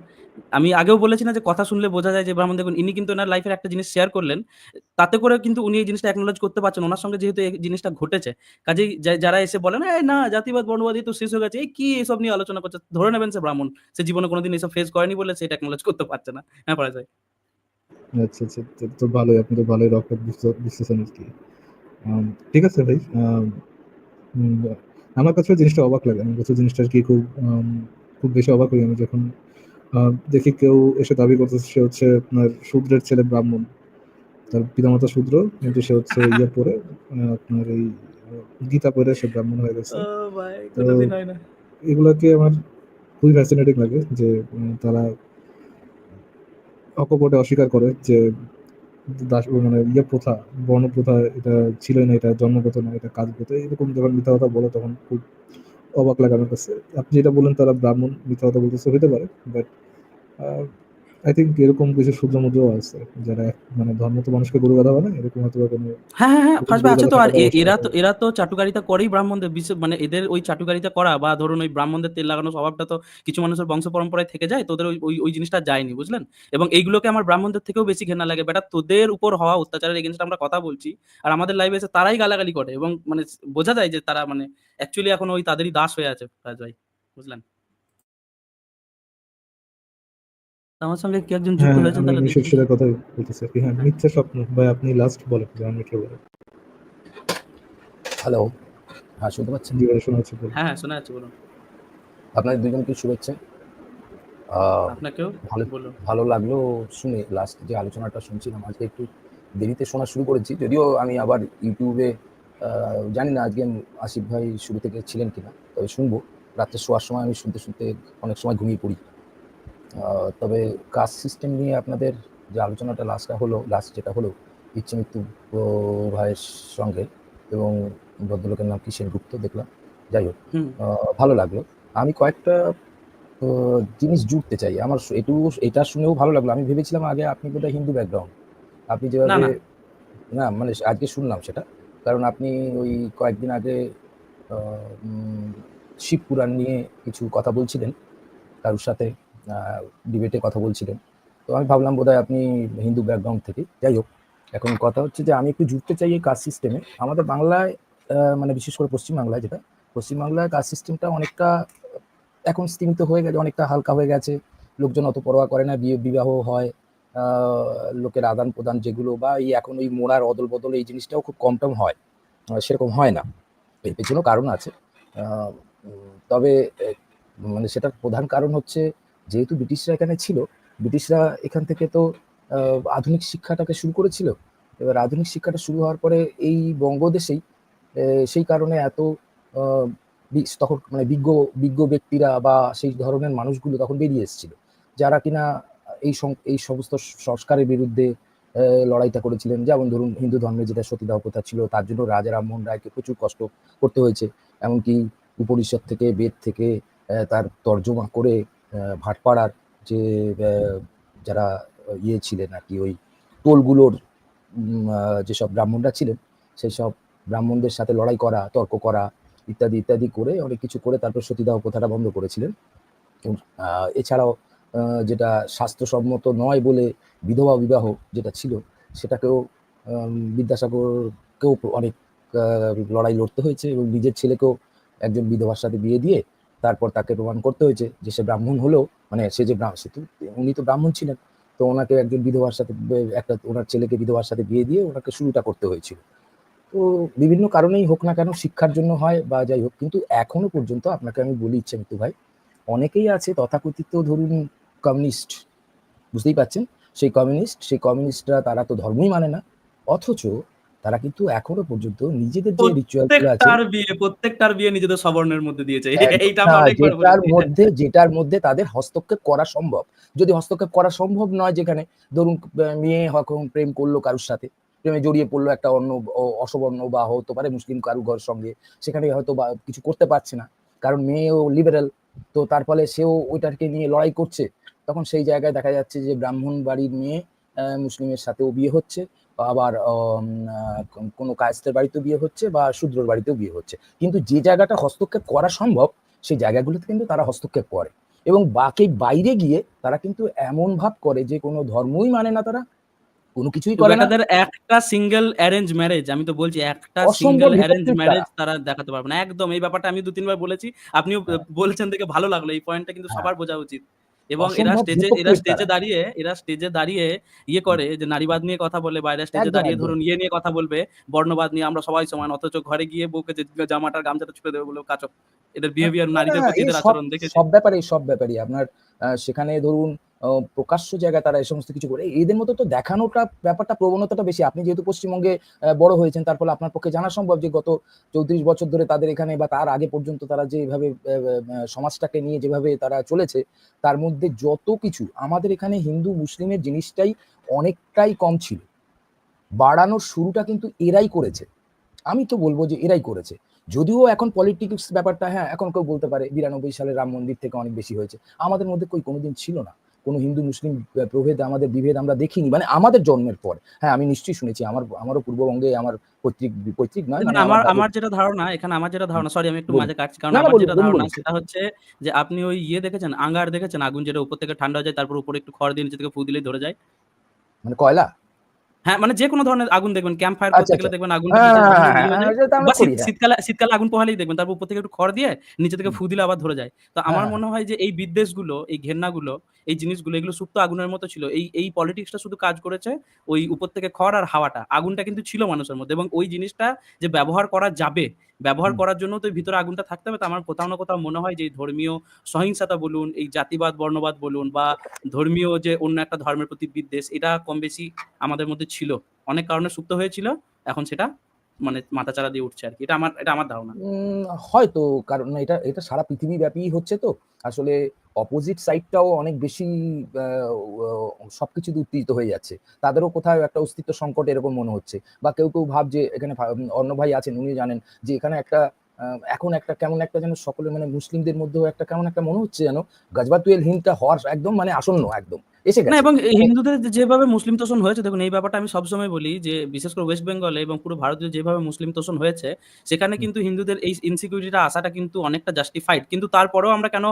আমি আগেও বলেছি না যে কথা শুনলে বোঝা যায় যে ব্রাহ্মণ, দেখুন ইনি কিন্তু উনার লাইফের একটা জিনিস শেয়ার করলেন। তাতে করে কিন্তু উনি এই জিনিসটা অ্যাকনলেজ করতে পারছেন। উনার সঙ্গে যেহেতু এই জিনিসটা ঘটেছে। কাজেই যারা এসে বলে না, "এই না জাতিবাদ বর্ণবাদী তো শেষ হয়ে গেছে। এই কি এসব নিয়ে আলোচনা করছে?" ধরে নেবেন সে ব্রাহ্মণ। সে জীবনে কোনদিন এসব ফেস করেনি বলে সে এটা অ্যাকনলেজ করতে পারছে না। হ্যাঁ ফারাজ ভাই। আচ্ছা, আচ্ছা। তো ভালোই, আপনি তো ভালোই রকেট বুঝতেছেন আরকি। ঠিক আছে ভাই। উম, আমার কাছেও জিনিসটা অবাক লাগে। আমার কাছে জিনিসটা আরকি খুব বেশি অবাক হই আমি যখন দেখি কেউ এসে দাবি করতেছে সে হচ্ছে আপনার শূদ্রের ছেলে ব্রাহ্মণ। তার পিতামাতা শূদ্র কিন্তু সে হচ্ছে ইয়ে পড়ে আপনার এই গীতা পড়ে সে ব্রাহ্মণ হয়ে গেছে। ও ভাই তো কোনোদিন হয় না। এগুলাকে আমার খুবই ফ্যাসিনেটিং লাগে যে তারা অকপটে অস্বীকার করে যে মানে ইয়ে প্রথা, বর্ণ প্রথা এটা ছিলই না, এটা জন্মগত না, এটা কাজগত। এরকম যখন মিথ্যা কথা বলে তখন খুব অবাক লাগে আমার কাছে। আপনি যেটা বললেন তারা ব্রাহ্মণ মিথ্যা কথা বলতেছে হইতে পারে, বাট আই থিঙ্ক এরকম কিছু শূদ্রমুদ্রও আছে যারা মানে ধর্ম তো মানুষকে গরু গাধা বানায়, এরকম হয়তো বা কোনো হ্যাঁ, এরকম ফার্স্ট ভাই গরু আছে গাধা তো। আর থাকাটা অবশ্যই এরা তো চাটুকারিতা করেই ব্রাহ্মণদের মানে এদের ওই চাটুকারিতা করা বা ধরুন ওই ব্রাহ্মণদের তেল লাগানো স্বভাবটা তো কিছু মানুষের বংশ পরম্পরায় থেকে যায়, তোদের ওই জিনিসটা যায়নি, বুঝলেন? এবং এইগুলোকে আমার ব্রাহ্মণদের থেকেও বেশি ঘেন্না লাগে। বেটা তোদের উপর হওয়া অত্যাচারের এগেইনস্ট আমরা কথা বলছি, আর আমাদের লাইভে এসে তারাই গালাগালি করে এবং মানে বোঝা যায় যে তারা মানে অ্যাকচুয়ালি এখন ওই তাদেরই দাস হয়ে আছে ফার্স্ট ভাই, বুঝলেন? তো আমার সঙ্গে কি একজন যুক্ত হ্যাঁ, হয়েছেন আমি তাহলে মিশর দেখি। সেটার কথাই বলতেছি আরকি। হ্যাঁ, মিথ্যা স্বপ্ন ভাই আপনি লাস্ট বলেন যে আমি মিথ্যা বলেন। হ্যালো, হ্যাঁ শুনতে পাচ্ছেন? জি ভাই শোনা যাচ্ছে বলুন। হ্যাঁ, শোনা যাচ্ছে, বলুন। আপনাদের দুজনকে শুভেচ্ছা। আহ, আপনাকেও ভালো বলুন। ভালো লাগলো শুনে। লাস্ট যে আলোচনাটা শুনছিলাম, আজকে একটু দেরিতে শোনা শুরু করেছি, যদিও আমি আবার ইউটিউবে জানি না আজকে আসিফ ভাই শুরু থেকে ছিলেন কিনা, তবে শুনবো। রাত্রে শোয়ার সময় আমি শুনতে শুনতে অনেক সময় ঘুমিয়ে পড়ি। তবে কাস্ট সিস্টেম নিয়ে আপনাদের যে আলোচনাটা লাস্ট যেটা হলো ইচ্ছে মৃত্যু ভাইয়ের সঙ্গে, এবং ভদ্রলোকের নাম কি সেনগুপ্ত দেখলাম, যাই হোক হুম। ভালো লাগলো। আমি কয়েকটা জিনিস জুড়তে চাই। আমার এটা শুনেও ভালো লাগলো। আমি ভেবেছিলাম আগে আপনি বোধহয় হিন্দু ব্যাকগ্রাউন্ড, আপনি না, যেভাবে না। না মানে আজকে শুনলাম সেটা, কারণ আপনি ওই কয়েকদিন আগে শিব পুরাণ নিয়ে কিছু কথা বলছিলেন, কারোর সাথে ডিবেটে কথা বলছিলেন। তো আমি ভাবলাম বোধহয় আপনি হিন্দু ব্যাকগ্রাউন্ড থেকে। যাই হোক, এখন কথা হচ্ছে যে আমি একটু জুড়তে চাই এই কাস্ট সিস্টেমে। আমাদের বাংলায় মানে বিশেষ করে পশ্চিমবাংলায়, যেটা পশ্চিমবাংলায় কাস্ট সিস্টেমটা অনেকটা এখন স্তীমিত হয়ে গেছে, অনেকটা হালকা হয়ে গেছে। লোকজন অত পরোয়া করে না, বিবাহ হয়, লোকের আদান প্রদান যেগুলো, বা এই এখন ওই মোড়ার অদল বদল এই জিনিসটাও খুব কম টম হয়, সেরকম হয় না। এর পেছনেও কারণ আছে। তবে মানে সেটার প্রধান কারণ হচ্ছে, যেহেতু ব্রিটিশরা এখানে ছিল, ব্রিটিশরা এখান থেকে তো আধুনিক শিক্ষাটাকে শুরু করেছিল। এবার আধুনিক শিক্ষাটা শুরু হওয়ার পরে এই বঙ্গদেশেই সেই কারণে এত তখন মানে বিজ্ঞ বিজ্ঞ ব্যক্তিরা বা সেই ধরনের মানুষগুলো তখন বেরিয়ে এসেছিল, যারা কিনা এই সমস্ত সংস্কারের বিরুদ্ধে লড়াইটা করেছিলেন। যেমন ধরুন হিন্দু ধর্মে যেটা সতীদাহ প্রথা ছিল, তার জন্য রাজা রামমোহন রায়কে প্রচুর কষ্ট করতে হয়েছে। এমনকি উপনিষদ থেকে, বেদ থেকে তার তর্জমা করে ভাটপাড়ার যে যারা ইয়ে ছিলেন আর কি, ওই টোলগুলোর যেসব ব্রাহ্মণরা ছিলেন, সেই সব ব্রাহ্মণদের সাথে লড়াই করা, তর্ক করা, ইত্যাদি ইত্যাদি করে অনেক কিছু করে তারপর সতীদাহ প্রথাটা বন্ধ করেছিলেন। এছাড়াও যেটা স্বাস্থ্যসম্মত নয় বলে বিধবা বিবাহ যেটা ছিল, সেটাকেও বিদ্যাসাগরকেও অনেক লড়াই লড়তে হয়েছে, এবং নিজের ছেলেকেও একজন বিধবার সাথে বিয়ে দিয়ে তারপর তাকে প্রমাণ করতে হয়েছে যে সে ব্রাহ্মণ হলেও, মানে সে যে উনি তো ব্রাহ্মণ ছিলেন, তো ওনাকে একজন বিধবার সাথে ওনার ছেলেকে বিধবার সাথে বিয়ে দিয়ে ওনাকে শুরুটা করতে হয়েছিল। তো বিভিন্ন কারণেই হোক না কেন, শিক্ষার জন্য হয় বা যাই হোক, কিন্তু এখনো পর্যন্ত আপনাকে আমি বলি ইচ্ছে মৃত্যু ভাই, অনেকেই আছে তথাকথিত ধরুন কমিউনিস্ট, বুঝতেই পাচ্ছেন, সেই কমিউনিস্টরা তারা তো ধর্মই মানে না, অথচ তারা কিন্তু এখনো পর্যন্ত নিজেদের যে রিচুয়াল গুলো আছে, প্রত্যেকটার বিয়ে নিজেদের স্ববর্ণের মধ্যে দিয়েছে। এইটা একটা আমরা অনেকবার বলেছি। যেটার মধ্যে তাদের হস্তক্ষেপ করা সম্ভব। যদি হস্তক্ষেপ করা সম্ভব নয়, যেখানে ধরুন মেয়ে এখন প্রেম করলো কারোর সাথে, প্রেমে জড়িয়ে পড়লো একটা অন্য অসবর্ণ বা হতে পারে মুসলিম কারু ঘর সঙ্গে, সেখানে হয়তো বা কিছু করতে পারছে না, কারণ মেয়েও লিবারেল, তো তার ফলে সেও ওইটাকে নিয়ে লড়াই করছে। তখন সেই জায়গায় দেখা যাচ্ছে যে ব্রাহ্মণ বাড়ির মেয়ে মুসলিমের সাথেও বিয়ে হচ্ছে, আবার কোনো কায়েস্তের বাড়িতেও বিয়ে হচ্ছে, বা শূদ্রর বাড়িতেও বিয়ে হচ্ছে। কিন্তু যে জায়গাটা হস্তক্ষেপ করা সম্ভব, সেই জায়গাগুলোতে কিন্তু তারা হস্তক্ষেপ করে, এবং বাকি বাইরে গিয়ে তারা কিন্তু এমন ভাব করে যে কোনো ধর্মই মানে না, তারা কোনো কিছুই করে না, বেটাদের একটা সিঙ্গেল অ্যারেঞ্জ ম্যারেজ, আমি তো বলছি একটা অসম্ভব সিঙ্গেল অ্যারেঞ্জ হিপোক্রিট তারা। ম্যারেজ তারা দেখাতে পারবে না একদম। এই ব্যাপারটা আমি ২-৩ বার বলেছি, আপনিও বলছেন দেখে ভালো লাগলো। এই পয়েন্টটা কিন্তু হ্যাঁ, সবার বোঝা উচিত। এবং এরা অসম্ভব স্টেজে hypocrite তারা। এরা স্টেজে দাঁড়িয়ে ইয়ে করে যে নারীবাদ নিয়ে কথা বলে, বা এরা স্টেজে একদম, দাঁড়িয়ে একদম। ধরুন ইয়ে নিয়ে কথা বলবে, বর্ণবাদ নিয়ে আমরা সবাই সমান, অথচ ঘরে গিয়ে বউকে যে জামাটার গামছাটা ছুঁড়ে দেবে বলে কাচক। এদের বিহেভিয়ার, না, না, নারীদের না, প্রতি এই এদের সব আচরণ দেখেছি। সব ব্যাপারেই সব ব্যাপারেই আপনার সেখানে ধরুন প্রকাশ্য জায়গায় তারা এই সমস্ত কিছু করে। এদের মতো তো দেখানোটা ব্যাপারটা প্রবণতাটা বেশি। আপনি যেহেতু পশ্চিমবঙ্গে বড় হয়েছেন, তার ফলে আপনার পক্ষে জানা সম্ভব যে গত 34 বছর ধরে তাদের এখানে বা তার আগে পর্যন্ত তারা যেভাবে সমাজটাকে নিয়ে যেভাবে তারা চলেছে, তার মধ্যে যত কিছু আমাদের এখানে হিন্দু মুসলিমের জিনিসটাই অনেকটাই কম ছিল। বাড়ানোর শুরুটা কিন্তু এরাই করেছে। আমি তো বলবো যে এরাই করেছে। যদিও এখন পলিটিক্স ব্যাপারটা, হ্যাঁ, এখন কেউ বলতে পারে 92 সালে রাম মন্দির থেকে অনেক বেশি হয়েছে। আমাদের মধ্যে কোনোদিন ছিল না। কোনো হিন্দু মুসলিম প্রভেদ, আমাদের বিভেদ আমরা দেখিনি। মানে আমাদের জন্মের পর। হ্যাঁ, আমি নিশ্চয়ই শুনেছি। আমারও পূর্ববঙ্গে আমার পৈতৃক নয়, দেখুন মানে আমার দাদু। আমার যেটা ধারণা, এখানে আমার যেটা ধারণা, সরি আমি একটু বলুন। মাঝে কাটছি, কারণ না, না, আমার বলুন, যেটা বলুন, ধারণা বলুন। সেটা হচ্ছে যে আপনি ওই ইয়ে দেখেছেন, আঙ্গার দেখেছেন, আগুন যেটা উপর থেকে ঠান্ডা হয়ে যায়, তারপর উপরে একটু খড় দিয়ে নিচে থেকে ফু দিলেই ধরে যায়। মানে কয়লা? হ্যাঁ, মানে যেকোনো ধরনের আগুন দেখবেন, ক্যাম্প ফায়ার আচ্ছা, করতে আচ্ছা। গেলে দেখবেন আগুনটা হ্যাঁ, নিচে হ্যাঁ, ঝাঁঝরা হ্যাঁ, ইয়ে হয়ে হ্যাঁ, যায়। সেটা আমরা বা করি, হ্যাঁ। শীতকালে আগুন পোহালেই দেখবেন তারপর উপর থেকে একটু খড় দিয়ে নিচে থেকে হুম, ফু দিলে আবার ধরে যায়। তো আমার হ্যাঁ, হ্যাঁ। মনে হয় যে এই বিদ্বেষগুলো, এই ঘেন্নাগুলো, এই জিনিসগুলো, এগুলো সুপ্ত আগুনের মতো ছিল। এই পলিটিক্সটা শুধু কাজ করেছে ওই উপর থেকে খড় আর হাওয়াটা। আগুনটা কিন্তু ছিল মানুষের মধ্যে, এবং ওই জিনিসটা যে ব্যবহার করা যাবে, ব্যবহার হুম। করার জন্য তো ভিতরে আগুনটা থাকতে হবে। তো আমার কোথাও না কোথাও মনে হয় যে এই ধর্মীয় সহিংসতা বলুন, এই জাতিবাদ, বর্ণবাদ বলুন, বা ধর্মীয় যে অন্য একটা ধর্মের প্রতি বিদ্বেষ, এটা কম বেশি আমাদের মধ্যে ছিল। অনেক কারণে সুপ্ত হয়েছিল। এখন সেটা মানে মাথাচাড়া দিয়ে উঠছে আরকি। এটা আমার ধারণা। হয়তো, কারণ এটা এটা সারা পৃথিবীব্যাপী হচ্ছে তো। আসলে অপোজিট সাইডটাও অনেক বেশি আ ও সবকিছুতে উত্তেজিত হয়ে যাচ্ছে। তাদেরও কোথাও একটা অস্তিত্ব সংকট এরকম মনে হচ্ছে। বা কেউ ভাবছে, এখানে অন্য ভাই আছেন, উনি জানেন যে এখানে একটা আ এখন একটা কেমন একটা যেন সকলে, মানে মুসলিমদের মধ্যেও একটা কেমন একটা মনে হচ্ছে যেন গাজওয়াতুল হিন্দটা হওয়ার একদম মানে আসন্ন, একদম এসে না, গেছে। এবং এই মানে হিন্দুদের যেভাবে মুসলিম তোষণ হয়েছে, দেখুন এই ব্যাপারটা আমি সবসময় বলি যে বিশেষ করে ওয়েস্ট বেঙ্গলে এবং পুরো ভারতে যেভাবে মুসলিম তোষণ হয়েছে, সেখানে হুম, কিন্তু হিন্দুদের এই ইনসিকিউরিটিটা আসাটা কিন্তু অনেকটা জাস্টিফাইড। কিন্তু তারপরেও আমরা কেন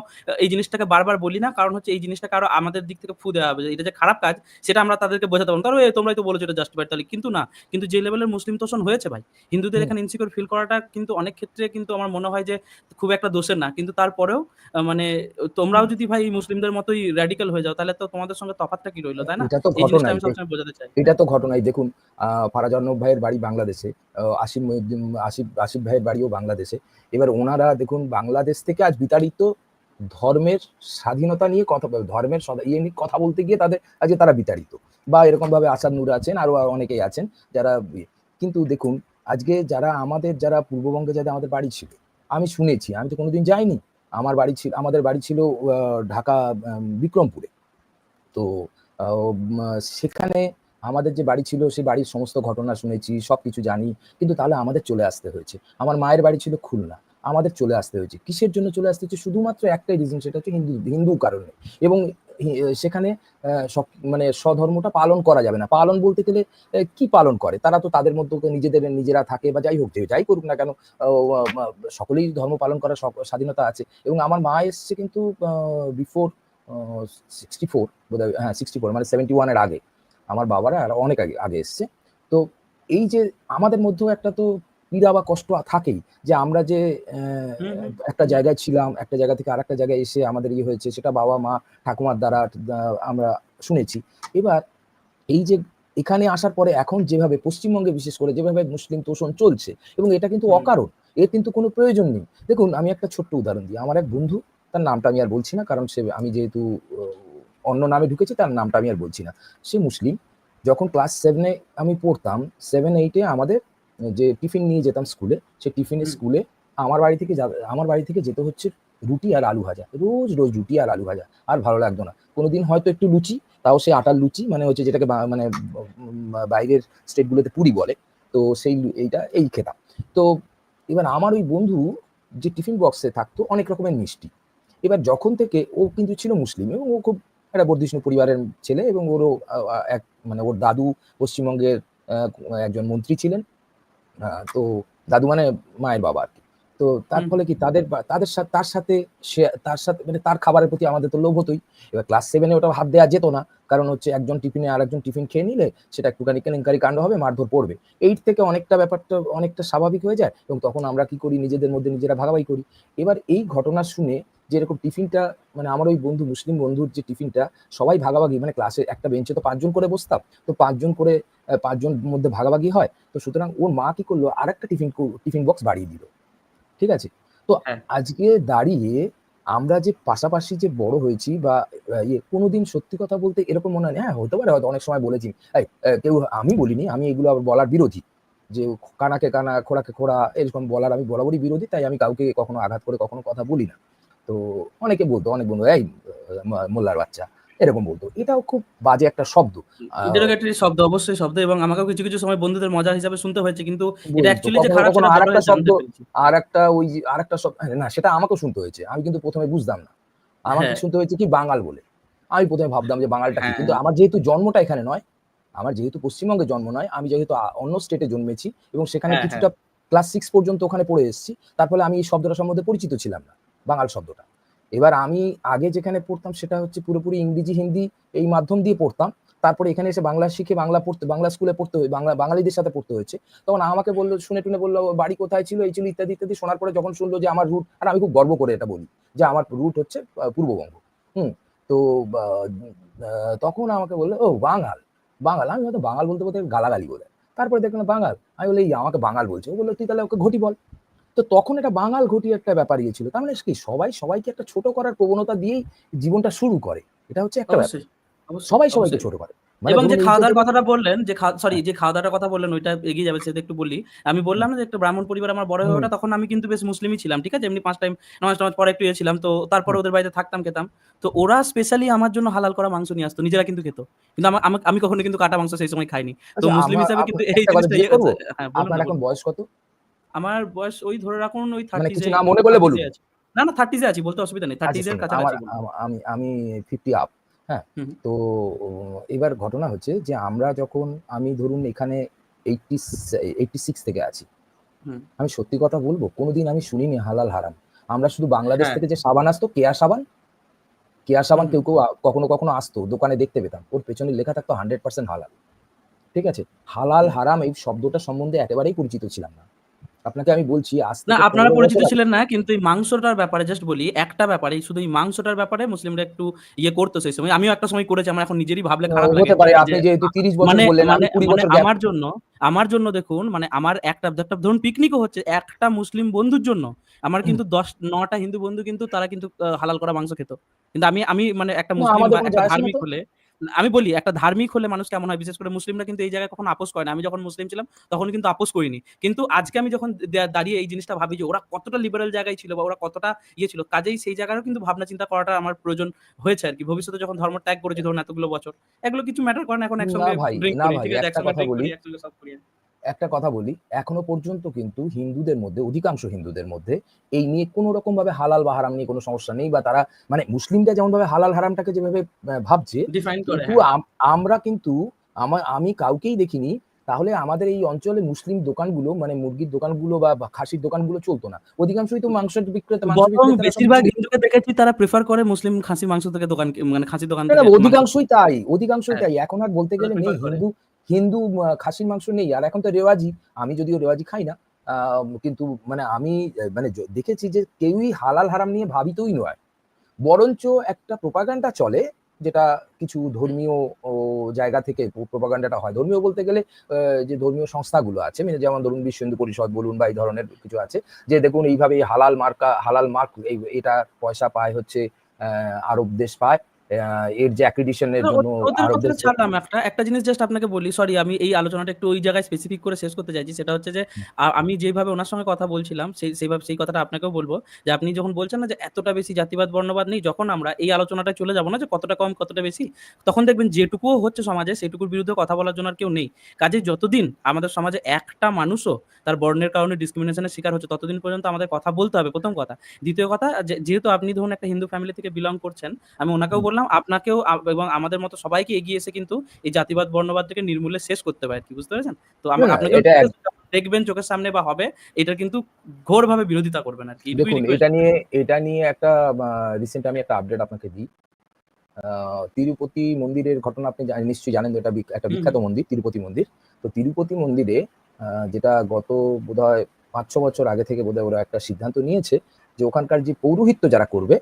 এই জিনিসটাকে বারবার বলি না? কারণ হচ্ছে এই জিনিসটাকে আরো আমাদের দিক থেকে ফু দেওয়া হবে যে এটা যে খারাপ কাজ, সেটা আমরা তাদেরকে বোঝাতে পারবো না। তাহলে তোমরাই তো বলেছো এটা জাস্টিফাইড, তাহলে কিন্তু না। কিন্তু যে লেভেলের মুসলিম তোষণ হয়েছে ভাই, হিন্দুদের হুম। এখানে ইনসিকিউর ফিল করাটা কিন্তু অনেক ক্ষেত্রে কিন্তু আমার মনে হয় যে খুব একটা দোষের না। কিন্তু তারপরেও মানে তোমরাও যদি ভাই মুসলিমদের মতোই র‍্যাডিক্যাল হয়ে যাও, তাহলে তো তোমাদের সঙ্গে তফাৎটা কি রইল, তাই না? এটা তো এই জিনিসটা ঘটনাই। আমি সবসময় বোঝাতে চাই। এটা তো ঘটনাই। দেখুন, ফারাজ আর্নব ভাইয়ের বাড়ি বাংলাদেশে। আসিফ মহিউদ্দিন আসিফ ভাইয়ের বাড়িও বাংলাদেশে। এবার ওনারা দেখুন বাংলাদেশ থেকে আজ বিতাড়িত ধর্মের স্বাধীনতা নিয়ে কথা ধর্মের ইয়ে নিয়ে কথা বলতে গিয়ে তাদের আজকে তারা বিতাড়িত। বা এরকমভাবে আসাদ নূর আছেন, আরো অনেকেই আছেন যারা কিন্তু দেখুন, আজকে যারা পূর্ববঙ্গে যাদের আমাদের বাড়ি ছিল, আমি শুনেছি, আমি তো কোনোদিন যাইনি। আমাদের বাড়ি ছিল ঢাকা বিক্রমপুরে। তো সেখানে আমাদের যে বাড়ি ছিল, সেই বাড়ির সমস্ত ঘটনা শুনেছি, সবকিছু জানি। কিন্তু তাহলে আমাদের চলে আসতে হয়েছে। আমার মায়ের বাড়ি ছিল খুলনা। আমাদের চলে আসতে হয়েছে। কিসের জন্য চলে আসতে হয়েছে? শুধুমাত্র একটাই রিজন, সেটা হচ্ছে হিন্দু কারণে। এবং সেখানে মানে স্বধর্মটা পালন করা যাবে না। পালন বলতে গেলে কি পালন করে? তারা তো তাদের মধ্যে নিজেরা থাকে, বা যাই হোক, যাই করুক না কেন, আ মা সকলেই ধর্ম পালন করার স্বাধীনতা আছে। এবং আমার মা এসছে কিন্তু বিফোর আ 64 বোধহয়, হ্যাঁ, 64 মানে 71 এর আগে। আমার বাবারা আরো অনেক আগে এসছে। তো এই যে আমাদের মধ্যেও একটা তো পীড়া বা কষ্ট থাকেই, যে আমরা যে হুম, হুম, একটা হুম। জায়গায় ছিলাম, একটা জায়গা থেকে আরেকটা জায়গায় এসে আমাদের ইয়ে হয়েছে, সেটা বাবা-মা, ঠাকুমার দ্বারা আমরা শুনেছি। এবার এই যে এখানে আসার পরে এখন যেভাবে পশ্চিমবঙ্গে বিশেষ করে যেভাবে মুসলিম তোষণ চলছে, এবং এটা কিন্তু হুম, অকারণ। এর কিন্তু কোনো প্রয়োজন নেই। দেখুন, আমি একটা ছোট্ট উদাহরণ দিই। আমার এক বন্ধু, তার নামটা আমি আর বলছি না, কারণ আমি যেহেতু অ অন্য নামে ঢুকেছি, তার নামটা আমি আর বলছি না। সে মুসলিম। যখন ক্লাস 7 এ আমি পড়তাম, 7-8 এ আমাদের যে টিফিন নিয়ে যেতাম স্কুলে, সে টিফিনে হুম। স্কুলে আমার বাড়ি থেকে যেতে হচ্ছে রুটি আর আলু ভাজা। রোজ রুটি আর আলু ভাজা। আর ভালো লাগতো না। কোনদিন হয়তো একটু লুচি, তাও সে আটার লুচি, মানে হচ্ছে যেটাকে মানে বাইরের স্টেট গুলোতে পুরি বলে। তো এই খেতাম। তো এবার আমার ওই বন্ধু যে টিফিন বক্সে থাকতো অনেক রকমের মিষ্টি। এবার যখন থেকে ও কিন্তু ছিল মুসলিম, এবং ও খুব একটা বর্ধিষ্ণু পরিবারের ছেলে, এবং ওরও এক মানে ওর দাদু পশ্চিমবঙ্গের একজন মন্ত্রী ছিলেন। তো দাদু মানে মায়ের বাবা আরকি। তো তার হুম, ফলে কি তার সাথে মানে তার খাবারের প্রতি আমাদের তো লোভ হতই। এবার ক্লাস 7 এ ওটা হাত দেয়া যেত না। কারণ হচ্ছে একজন টিফিনে আরেকজন টিফিন খেয়ে নিলে সেটা একটুখানি কেলেঙ্কারি কাণ্ড হবে, মারধর পড়বে। 8 থেকে ব্যাপারটা অনেকটা স্বাভাবিক হয়ে যায়, এবং তখন আমরা কি করি, নিজেদের মধ্যে নিজেরা ভাগাভাগি করি। এবার এই ঘটনা শুনে যে এরকম টিফিনটা মানে আমার ওই বন্ধু মুসলিম বন্ধুর যে টিফিনটা সবাই ভাগাভাগি, মানে ক্লাসে একটা বেঞ্চে তো 5 জন করে বসতাম, তো 5 জন করে 5 জন মধ্যে ভাগাভাগি হয়। তো সুতরাং ওর মা কি করলো, আরেকটা টিফিন বক্স বাড়িয়ে দিল। ঠিক আছে? তো হ্যাঁ। আজকে দাঁড়িয়ে আমরা যে পাশাপাশি যে বড় হয়েছি বা কোনোদিন সত্যি কথা বলতে এরকম মনে হয় না, হ্যাঁ হতে পারে হয়তো অনেক সময় বলেছি, কেউ, আমি বলিনি, আমি এগুলো আবার বলার বিরোধী, যে কানাকে কানা খোড়াকে খোড়া এরকম বলার আমি বরাবরই বিরোধী, তাই আমি কাউকে কখনো আঘাত করে কখনো কথা বলি না। তো অনেকে বলতো, অনেক বন্ধু, এই মোল্লার বাচ্চা এরকম বলতো, এটাও খুব বাজে একটা শব্দ। ডেরোগেটরি শব্দ, অবশ্যই শব্দ, এবং আমাকেও কিছু কিছু সময় বন্ধুদের মজা হিসাবে শুনতে হয়েছে, কিন্তু এটা বলতো অ্যাকচুয়ালি যে কখনো খারাপ কখনো সেটা আর বড় একটা হয়ে শব্দ, জানতে পেরেছি। আর একটা শব্দ, না সেটা আমাকেও শুনতে হয়েছে, আমি কিন্তু প্রথমে বুঝতাম না, আমাকে হ্যাঁ, শুনতে হয়েছে কি বাঙাল বলে। আমি প্রথমে ভাবতাম যে বাঙালটা কি, হ্যাঁ, কিন্তু আমার যেহেতু জন্মটা এখানে নয়, আমার যেহেতু পশ্চিমবঙ্গে জন্ম নয়, আমি যেহেতু অন্য স্টেটে জন্মেছি এবং সেখানে হ্যাঁ, কিছুটা ক্লাস 6 পর্যন্ত ওখানে পড়ে এসেছি, তার ফলে আমি এই শব্দটা সম্বন্ধে পরিচিত ছিলাম না, বাঙাল শব্দটা। এবার আমি আগে যেখানে পড়তাম সেটা হচ্ছে পুরোপুরি ইংরেজি হিন্দি এই মাধ্যম দিয়ে পড়তাম, তারপরে এখানে এসে বাংলা শিখে বাংলা স্কুলে পড়তে হয়ে বাঙালিদের সাথে পড়তে হয়েছে। তখন আমাকে বললো, শুনে টুনে বললো বাড়ি কোথায় ছিল, এই ছিল ইত্যাদি ইত্যাদি। শোনার পরে যখন শুনলো যে আমার রুট, আর আমি খুব গর্ব করে এটা বলি যে আমার রুট হচ্ছে পূর্ববঙ্গ। তো তখন আমাকে বললো, ও বাঙাল, বাঙাল। আমি হয়তো বাঙাল বলতে বলতে গালাগালি বলে, তারপরে দেখলাম বাঙাল, আমি বলি এই আমাকে বাঙাল বলছে। ও বললো তুই তাহলে ওকে ঘটি বল। তো তখন এটা বাঙাল ঘটি একটা ব্যাপার ছিল, তার মানে কি সবাইকে একটা ছোট করার প্রবণতা দিয়েই জীবনটা শুরু করে, এটা হচ্ছে একটা ব্যাপার। অবশ্যই, অবশ্যই, সবাইকে অবশ্যই। ছোট করে, মানে এবং যে ধরুন এই যে খাওয়া-দাওয়ার দেখুন, কথাটা বললেন, যে সরি, হ্যাঁ, যে খাওয়া-দাওয়ার কথা বললেন ওইটা এগিয়ে যাবে সেটা একটু বলি। আমি হুম, বললাম না যে একটা ব্রাহ্মণ পরিবারে আমার বড় হয়ে হুম, ওঠা, তখন আমি কিন্তু বেশ মুসলিমই ছিলাম। ঠিক আছে? এমনি ৫ টাইম নামাজ-টামাজ পড়া একটু ছিলাম। তো তারপরে হুম। ওদের বাড়িতে থাকতাম, খেতাম। তো ওরা স্পেশালি আমার জন্য হালাল করা মাংস নিয়ে আসতো। নিজেরা কিন্তু খেত। কিন্তু আমি কখনো কিন্তু কাটা মাংস সেই সময় খাইনি। তো আচ্ছা, মুসলিম হিসাবে কিন্তু এই একটা কথা জিনিসটা জিজ্ঞেস করবো, হ্যাঁ, বলুন আপনার না, এখন বলুন। বয়স কত? আমার বয়স ওই ধরে রাখুন ওই মানে 30s কিছু এ না মনে করলে 30s বলুন। এ আছি। না, না, 30s এ আছি, বলতে অসুবিধা নেই। আচ্ছা 30s এর শুনুন, কাছাকাছি বলুন। আমি আমি 50 আপ, হ্যাঁ? হুম, তো এবার ঘটনা হচ্ছে যে আমরা যখন, আমি ধরুন এখানে 86 থেকে আছি। হুম। আমি সত্যি কথা বলবো, কোনোদিন আমি শুনিনি হালাল হারাম। আমরা শুধু বাংলাদেশ হ্যাঁ। থেকে যে সাবান আসতো, কেয়া হুম, সাবান হুম। কেউ কখনো কখনো আসতো, দোকানে দেখতে পেতাম। ওর পেছনে লেখা থাকতো 100% হালাল। ঠিক আছে? হালাল হুম। হারাম এই শব্দটা সম্বন্ধে একেবারেই পরিচিত ছিলাম না। আপনাকে আমি বলছি আজ না, থেকে আপনারা 15 পরিচিত বছর আগে। ছিলেন না, কিন্তু এই মাংসটার ব্যাপারে জাস্ট বলি, একটা ব্যাপারে, শুধু এই মাংসটার ব্যাপারে মুসলিমরা একটু করতো সেই সময়। আমিও একটা সময় করেছি। আমার এখন নিজেরই ভাবলে খারাপ লাগে হতে পারে, যে আপনি যেহেতু ৩০ বছর মানে বললেন, আমি মানে ২০ মানে বছর গ্যাপ। আমার জন্য দেখুন, মানে আমার একটা ধরুন পিকনিকও হচ্ছে, একটা মুসলিম বন্ধুর জন্য আমার হুম। কিন্তু ৯ টা হিন্দু বন্ধু, কিন্তু তারা কিন্তু হালাল করা মাংস খেত। কিন্তু আমি আমি মানে একটা না মুসলিম আমাদের বা কোনো একটা যায় আসে না ধার্মিক তো। হলে, আমি বলি একটা ধার্মিক হলে মানুষ কেমন হয়, বিশেষ করে মুসলিমরা কিন্তু এই জায়গায় কখনো আপোস করে না। আমি যখন মুসলিম ছিলাম তখন কিন্তু আপোস করিনি। কিন্তু আজকে আমি যখন দাঁড়িয়ে এই জিনিসটা ভাবি যে ওরা কতটা লিবারাল জায়গায় ছিল বা ওরা কতটা ছিল। কাজেই সেই জায়গায়ও কিন্তু ভাবনা চিন্তা করাটা আমার প্রয়োজন হয়েছে আরকি। ভবিষ্যতে যখন ধর্ম ত্যাগ করেছি ধরুন এতগুলো বছর, এগুলো কিছু ম্যাটার করে না। এখন না একসঙ্গে ভাই, ড্রিংক না করি। ভাই, ঠিক আছে? একটা একসঙ্গে কথা ড্রিংক বলি, করি, একসঙ্গে সব করি। এখনো পর্যন্ত কিন্তু হিন্দুদের মধ্যে, অধিকাংশ হিন্দুদের মধ্যে এই নিয়ে কোনো রকম ভাবে হালাল বা হারাম নিয়ে কোনো সমস্যা নেই, বা তারা মানে মুসলিমরা যেমন ভাবে হালাল হারামটাকে যেভাবে ভাবছে, ডিফাইন করে, কিন্তু হ্যাঁ। আমরা কিন্তু, আমি কাউকেই দেখিনি। তাহলে আমাদের এই অঞ্চলে মুসলিম দোকানগুলো, মানে মুরগির দোকানগুলো বা খাসির দোকানগুলো চলতো না, অধিকাংশই তো মাংস বরং বিক্রেতারা সব বেশিরভাগ মুসলিম। হিন্দুকে দেখেছি তারা প্রেফার করে মুসলিম খাসি মাংস থেকে মানে খাসির দোকান না, না, থেকে মাংস অধিকাংশই কিনতে। তাই, অধিকাংশই হ্যাঁ, তাই। এখন আর বলতে তারা গেলে নেই প্রেফার করে। হিন্দু, হিন্দু খাসির মাংস নেই। আর এখন তো রেওয়াজি। আমি যদিও রেওয়াজি খাই না। কিন্তু মানে আমি মানে দেখেছি যে কেউই হালাল হারাম নিয়ে ভাবিতই নয়। বরঞ্চ একটা প্রোপাগান্ডা চলে, যেটা কিছু ধর্মীয় ও জায়গা থেকে প্রোপাগান্ডাটা হয়। ধর্মীয় বলতে গেলে যে ধর্মীয় সংস্থাগুলো আছে, মানে যেমন ধরুন বিশ্ব হিন্দু পরিষদ বলুন বা এই ধরনের কিছু আছে, যে দেখুন এইভাবে হালাল মার্ক এটা পয়সা পায় হচ্ছে আরব দেশ পায়। এর যে অ্যাক্রিডিশন এর না, জন্য ওদের আরব দেশ। কথাটা ছাড়লাম। একটা জিনিস জাস্ট আপনাকে বলি। সরি, আমি এই আলোচনাটা একটু ওই জায়গায় স্পেসিফিক করে শেষ করতে চাইছি। সেটা হচ্ছে যে আমি যেইভাবে উনার সঙ্গে কথা বলছিলাম সেইভাবে সেই কথাটা আপনাকেও বলব। যে আপনি যখন বলছেন না যে এতটা বেশি জাতিবাদ বর্ণবাদ নেই, যখন আমরা এই আলোচনাটায় চলে যাব না যে কতটা কম কতটা বেশি, তখন দেখবেন যেটুকুও হচ্ছে সমাজে সেটুকুর বিরুদ্ধে কথা বলার জন্য আর কেউ নেই। কাজেই যতদিন আমাদের সমাজে একটা মানুষও তার বর্ণের কারণে ডিসক্রিমিনেশন এর শিকার হচ্ছে ততদিন পর্যন্ত আমাদের কথা বলতে হবে, ১ম কথা। দ্বিতীয় কথা, যেহেতু আপনি ধরুন একটা হিন্দু ফ্যামিলি থেকে বিলং করছেন, আমি উনাকেও বললাম আপনাকেও এবং আমাদের মতো সবাইকে এগিয়ে এসে কিন্তু এই জাতিবাদ বর্ণবাদ থেকে নির্মূলে শেষ করতে হবে আরকি, বুঝতে পেরেছেন? তো না, না, আপনাকেও এটা দেখবেন চোখের সামনে বা হবে, এটার কিন্তু ঘোরভাবে বিরোধিতা করবেন আরকি। এটুকুই দেখুন, রিকোয়েস্ট। এটা নিয়ে একটা রিসেন্ট আমি একটা আপডেট আপনাকে দিই। তিরুপতি মন্দিরের ঘটনা আপনি নিশ্চয়ই জানেন, তো এটা একটা হুম, বিখ্যাত হুম। মন্দির, তিরুপতি মন্দির। তো তিরুপতি মন্দিরে যেটা গত বোধহয় ৫-৬ বছর আগে থেকে বোধহয় ওরা একটা সিদ্ধান্ত নিয়েছে যে ওখানকার যে পৌরোহিত্য যারা করবে,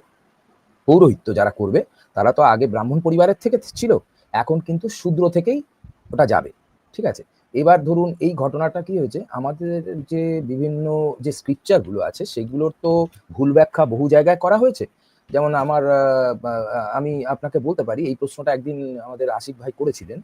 পৌরোহিত্য যারা করবে তারা তো আগে ব্রাহ্মণ পরিবারের থেকে ছিল, এখন কিন্তু শূদ্র থেকেই ওটা যাবে। ঠিক আছে, এবার ধরুন এই ঘটনাটা কি হয়েছে, আমাদের যে বিভিন্ন যে স্ক্রিপচারগুলো আছে সেগুলোর তো ভুল ব্যাখ্যা বহু জায়গায় করা হয়েছে। যেমন আমি আপনাকে বলতে পারি, এই প্রশ্নটা একদিন আমাদের আশিক ভাই করেছিলেন,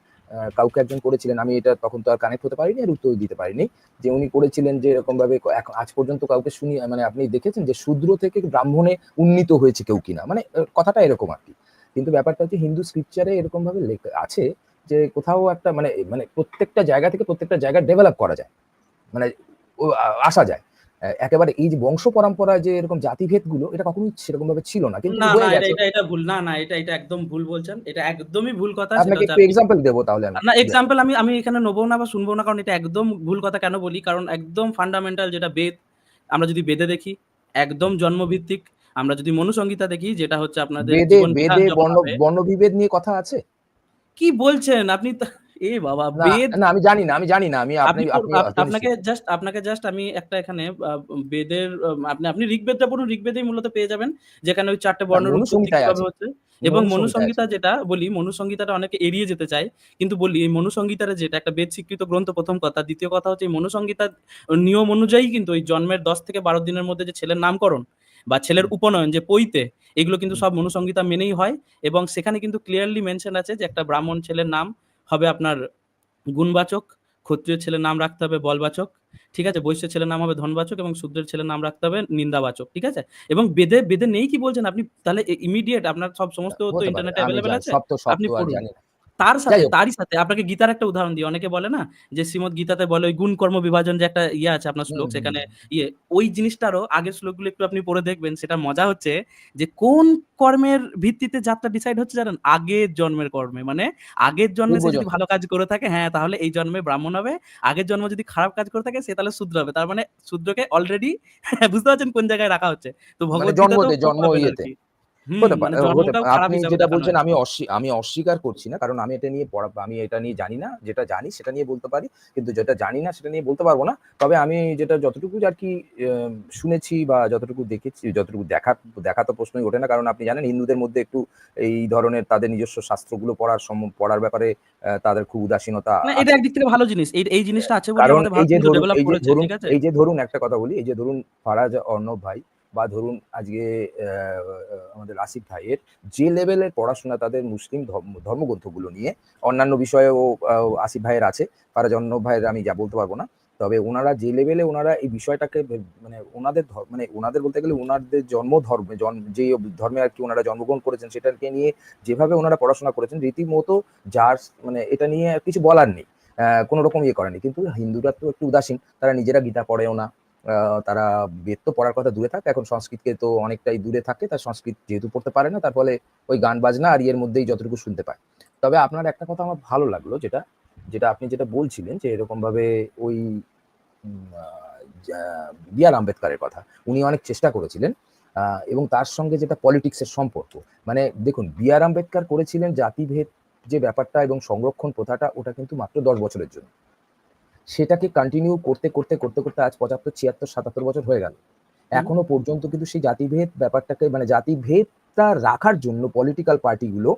কাউকে একজন করেছিলেন, আমি এটা তখন তো আর কানেক্ট হতে পারিনি আর উত্তর দিতে পারিনি, যে উনি করেছিলেন যে এরকম ভাবে আজ পর্যন্ত কাউকে শুনি, মানে আপনি দেখেছেন যে শূদ্র থেকে ব্রাহ্মণে উন্নীত হয়েছে কেউ কিনা, মানে কথাটা এরকম আর কি। কিন্তু ব্যাপারটা হচ্ছে হিন্দু স্ক্রিপচারে এরকম ভাবে লেখা আছে যে কোথাও একটা মানে মানে প্রত্যেকটা জায়গা থেকে প্রত্যেকটা জায়গা ডেভেলপ করা যায়, মানে আসা যায়। একেবারে এই যে বংশ পরম্পরা যে এরকম জাতিভেদ গুলো, এটা কখনোই সেরকম ভাবে ছিল না, কিন্তু না না হয়ে এটা গেছে। এটা এটা ভুল, না না এটা একদম ভুল বলছেন, এটা একদমই ভুল কথা। সেটা আপনাকে হচ্ছে একটু আপনি এক্সাম্পল দেবো তাহলে আমি। না এক্সাম্পল আমি আমি এখানে নেবো না বা শুনবো না, কারণ এটা একদম ভুল কথা। কেন বলি? কারণ একদম ফান্ডামেন্টাল যেটা বেদ, আমরা যদি বেদে দেখি একদম জন্মভিত্তিক। আমরা যদি মনুসংহিতা দেখি, যেটা হচ্ছে আপনাদের বেদে জীবন বিধান বেদে যখন হবে। বর্ণবিভেদ নিয়ে কথা আছে? কি বলছেন আপনি? এ বাবা, না বেদ! না, আমি জানি না, আমি আপনি আপনি পড় আপনি আপ হয়তো আপনাকে নিশ্চিত। জাস্ট আমি একটা এখানে বেদের আপনি ঋগ্বেদটা পড়ুন, ঋগ্বেদেই মূলত পেয়ে যাবেন যেখানে ওই ৪ টে না, বর্ণের উৎপত্তি মনুসংহিতায় কিভাবে আছে, হচ্ছে। এবং মনুসংহিতায় আছে। মনুসংহিতা যেটা বলি, মনুসংহিতাটা অনেকে এড়িয়ে যেতে চায়। কিন্তু বলি এই মনুসংহিতার যেটা একটা বেদ স্বীকৃত গ্রন্থ, ১ম কথা। দ্বিতীয় কথা হচ্ছে এই মনুসংহিতার নিয়ম অনুযায়ী কিন্তু ওই জন্মের ১০ থেকে ১২ দিনের মধ্যে যে ছেলের নামকরণ বা ছেলের হুম, উপনয়ন যে পৈতে, এগুলো কিন্তু হুম, সব মনুসংহিতা মেনেই হয়। এবং সেখানে কিন্তু ক্লিয়ারলি মেনশন আছে যে একটা ব্রাহ্মণ ছেলের নাম হবে আপনার গুণবাচক, ক্ষত্রিয় ছেলের নাম রাখতে হবে বলবাচক, ঠিক আছে? বৈশ্যের ছেলের নাম হবে ধনবাচক এবং শূদ্রের ছেলের নাম রাখতে হবে নিন্দাবাচক, ঠিক আছে? এবং বেদে নেই কি বলছেন আপনি? তাহলে ইমিডিয়েট আপনার সব সমস্ত তো হতে পারে, ইন্টারনেটে আমি এভেইলেবল জানি আছে। সব আপনি তো আর পড়ুন। জানি না। যাই হোক, তারই সাথে আপনাকে গীতার একটা উদাহরণ দিই। অনেকে বলে না যে শ্রীমদ গীতাতে বলে ওই গুণ কর্ম বিভাজন যে একটা ইয়ে আছে আপনার হুম, শ্লোক, হুম, সেখানে হুম। ইয়ে ওই জিনিসটারও আগের শ্লোকগুলো একটু আপনি পড়ে দেখবেন। সেটা মজা হচ্ছে যে কোন কর্মের ভিত্তিতে যাত্রা ডিসাইড হচ্ছে জানেন? আগের জন্মের কর্মে। মানে আগের জন্মে সে যদি পূর্বজন্ম। ভালো কাজ করে থাকে, হ্যাঁ, তাহলে এই জন্মে ব্রাহ্মণ হবে। আগের জন্মে যদি খারাপ কাজ করে থাকে সে তাহলে শূদ্র হবে। তার মানে শূদ্রকে অলরেডি বুঝতে পারছেন কোন জায়গায় রাখা হচ্ছে। তো মানে ভগবদ্গীতাতেও ও জন্ম পাবেন ইয়েতে আরকি। হুম, মানে হতে জন্মটাও পারে। খারাপ আপনি হিসাবে যেটা দেখানো বলছেন হয়েছে। আমি অস্বীকার করছি না। কারণ আমি এটা নিয়ে আমি এটা নিয়ে জানি না। যেটা জানি সেটা নিয়ে বলতে পারি। কিন্তু যেটা জানি না সেটা নিয়ে বলতে পারব না। তবে আমি যেটা যতটুকু আরকি শুনেছি বা যতটুকু দেখেছি, যতটুকু দেখা তো প্রশ্নই ওঠে না। কারণ আপনি জানেন হিন্দুদের মধ্যে একটু এই ধরনের তাদের নিজস্ব শাস্ত্রগুলো পড়ার ব্যাপারে তাদের খুব উদাসীনতা না, এটা আছে। একদিক থেকে ভালো জিনিস। এই জিনিসটা আছে বলেই কারণ আমাদের ভারত কিন্তু ডেভেলপ করেছে। ঠিক আছে? এই যে ধরুন একটা কথা বলি, এই যে ধরুন ফারাজ অর্ণব ভাই বা ধরুন আজকে আমাদের আসিফ ভাইয়ের যে লেভেলের পড়াশোনা তাদের মুসলিম ধর্মগ্রন্থগুলো নিয়ে, অন্যান্য বিষয়েও আসিফ ভাইয়ের আছে, ফারাজ অর্ণব ভাইয়ের আমি যা বলতে পারবো না। তবে ওনারা যে লেভেলে ওনারা এই বিষয়টাকে মানে মানে ওনাদের বলতে গেলে ওনাদের যে ধর্মে আর কি ওনারা জন্মগ্রহণ করেছেন সেটাকে নিয়ে যেভাবে ওনারা পড়াশোনা করেছেন রীতিমতো, যার মানে এটা নিয়ে আর কিছু বলার নেই। কোনো রকম ইয়ে করেনি। কিন্তু হিন্দুরা তো একটু উদাসীন। তারা নিজেরা গীতা পড়েও না। তারা বেদ তো পড়ার কথা দূরে থাক। এখন সংস্কৃতকে তো অনেকটাই দূরে থাকে। তার সংস্কৃত যেহেতু পড়তে পারে না, তার ফলে ওই গান বাজনা আর ইয়ের মধ্যেই যতটুকু শুনতে পায়। তবে আপনার একটা কথা আমার ভালো লাগলো, যেটা আপনি যেটা বলছিলেন যে এরকমভাবে ওই উম আ যা বি. আর. আম্বেদকরের কথা। উনি অনেক চেষ্টা করেছিলেন। এবং তার সঙ্গে যেটা পলিটিক্স এর সম্পর্ক। মানে দেখুন, বি. আর. আম্বেদকর করেছিলেন জাতিভেদ যে ব্যাপারটা এবং সংরক্ষণ প্রথাটা, ওটা কিন্তু মাত্র ১০ বছরের জন্য। সেটাকে কন্টিনিউ করতে আজ ৭৫, ৭৬, ৭৭ বছর হয়ে গেল। হুম। এখনো পর্যন্ত কিন্তু সেই জাতিভেদ ব্যাপারটাকে মানে জাতিভেদটা রাখার জন্য পলিটিক্যাল পার্টিগুলো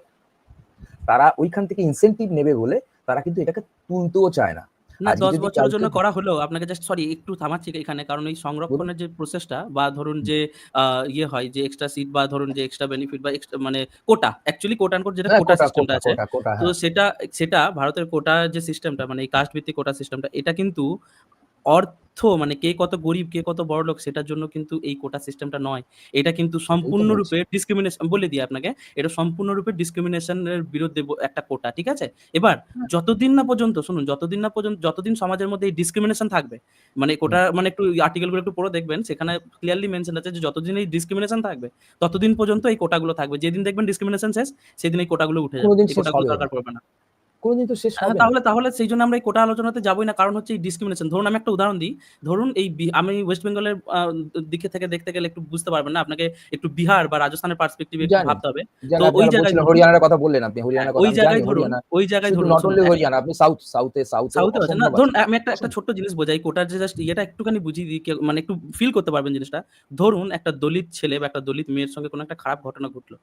তারা ওইখান থেকে ইনসেনটিভ নেবে বলে তারা কিন্তু এটাকে তুলতেও চায় না। না, আজকে ১০ যদি বছরের কালকে জন্য করা হলেও আপনাকে জাস্ট সরি একটু থামাচ্ছি এখানে। কারণ এই বলুন। সংরক্ষণের যে প্রসেসটা বা ধরুন হুম। যে আ ইয়ে হয় যে এক্সট্রা সিট বা ধরুন যে এক্সট্রা বেনিফিট বা মানে কোটা, অ্যাকচুয়ালি কোট আনকোট যেটা হ্যাঁ, কোটা সিস্টেমটা আছে। কোটা, তো হ্যাঁ। সেটা ভারতের কোটা যে সিস্টেমটা মানে এই কাস্ট ভিত্তিক কোটা সিস্টেমটা, এটা কিন্তু অর্থ মানে কে কত গরিব, কে কত বড়লোক সেটার জন্য কিন্তু এই কোটা সিস্টেমটা নয়। এটা কিন্তু সেটাই তো বলছি। সম্পূর্ণরূপে ডিসক্রিমিনেশন বলে দিই আপনাকে। এটা সম্পূর্ণরূপে ডিসক্রিমিনেশন এর বিরুদ্ধে একটা কোটা। ঠিক আছে? এবার যতদিন না পর্যন্ত শুনুন, যতদিন সমাজের মধ্যে এই ডিসক্রিমিনেশন থাকবে, মানে হুম। কোটা মানে একটু আর্টিকেল গুলো একটু পড়ে দেখবেন, সেখানে ক্লিয়ারলি মেনশন আছে যে যতদিন এই ডিসক্রিমিনেশন থাকবে, ততদিন পর্যন্ত এই কোটাগুলো থাকবে। যেদিন দেখবেন ডিসক্রিমিনেশন শেষ, সেদিন এই কোটাগুলো উঠে যাবে। কোনদিন এই শেষ কোটাগুলো হবেও দরকার না। পড়বে না। কোনদিন তো শেষ হ্যাঁ, হবে না। তাহলে সেইজন্য আমরা এই কোটা আলোচনাতে যাবোই না। কারণ হচ্ছে এই ডিসক্রিমিনেশন। ধরুন আমি একটা উদাহরণ দিই। ধরুন এই আমি ওয়েস্ট বেঙ্গলের দিকে থেকে দেখতে গেলে একটু বুঝতে পারবেন না। আপনাকে একটু বিহার বা রাজস্থানের পারস্পেক্টিভ এ একটু জানি। ভাবতে হবে। তো আপনি ওই জায়গায় বলছিলেন ধরুন হরিয়ানার কথা বললেন আপনি। হ্যাঁ, হরিয়ানার কথা আমি জানি হরিয়ানা। ওই জায়গায় শুধু ধরুন নট শুনুন অনলি এক হরিয়ানা, আপনি সাউথেও সাউথেও আছে না? অসম্ভব ধরুন আছে। আমি একটা একটা অসম্ভব। ছোট্ট জিনিস বোঝাই। কোটার যে জাস্ট ইয়েটা একটুখানি বুঝিয়ে দিই। মানে একটু ফিল করতে পারবেন জিনিসটা। ধরুন একটা দলিত ছেলে বা একটা দলিত মেয়ের সঙ্গে কোনো একটা খারাপ ঘটনা ঘটলো।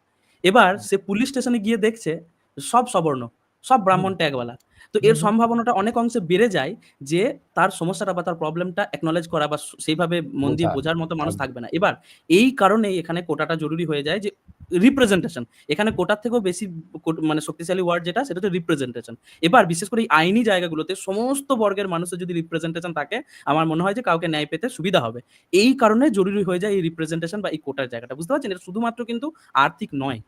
এবার সে পুলিশ স্টেশনে গিয়ে দেখছে সব সবর্ণ, সব হুম, ব্রাহ্মণ ট্যাগওয়ালা। তো হুম, এর হুম, সম্ভাবনাটা অনেক অংশে বেড়ে যায় যে তার সমস্যাটা বা তার প্রবলেমটা অ্যাকনলেজ করা বা সেইভাবে মন দিয়ে বোঝা বোঝার মতো মানুষ একদম। থাকবে না। এবার এই কারণেই এখানে কোটাটা জরুরি হয়ে যায় যে রিপ্রেজেন্টেশন। এখানে কোটার থেকেও বেশি মানে শক্তিশালী ওয়ার্ড যেটা সেটা হচ্ছে রিপ্রেজেন্টেশন। এবার বিশেষ করে এই আইনি জায়গাগুলোতে সমস্ত বর্গের মানুষের যদি রিপ্রেজেন্টেশন থাকে, আমার মনে হয় যে কাউকে ন্যায় পেতে সুবিধা হবে। এই কারণে জরুরি হয়ে যায় এই রিপ্রেজেন্টেশন বা এই কোটার জায়গাটা। বুঝতে পারছেন? এটা শুধুমাত্র কিন্তু আর্থিক নয়।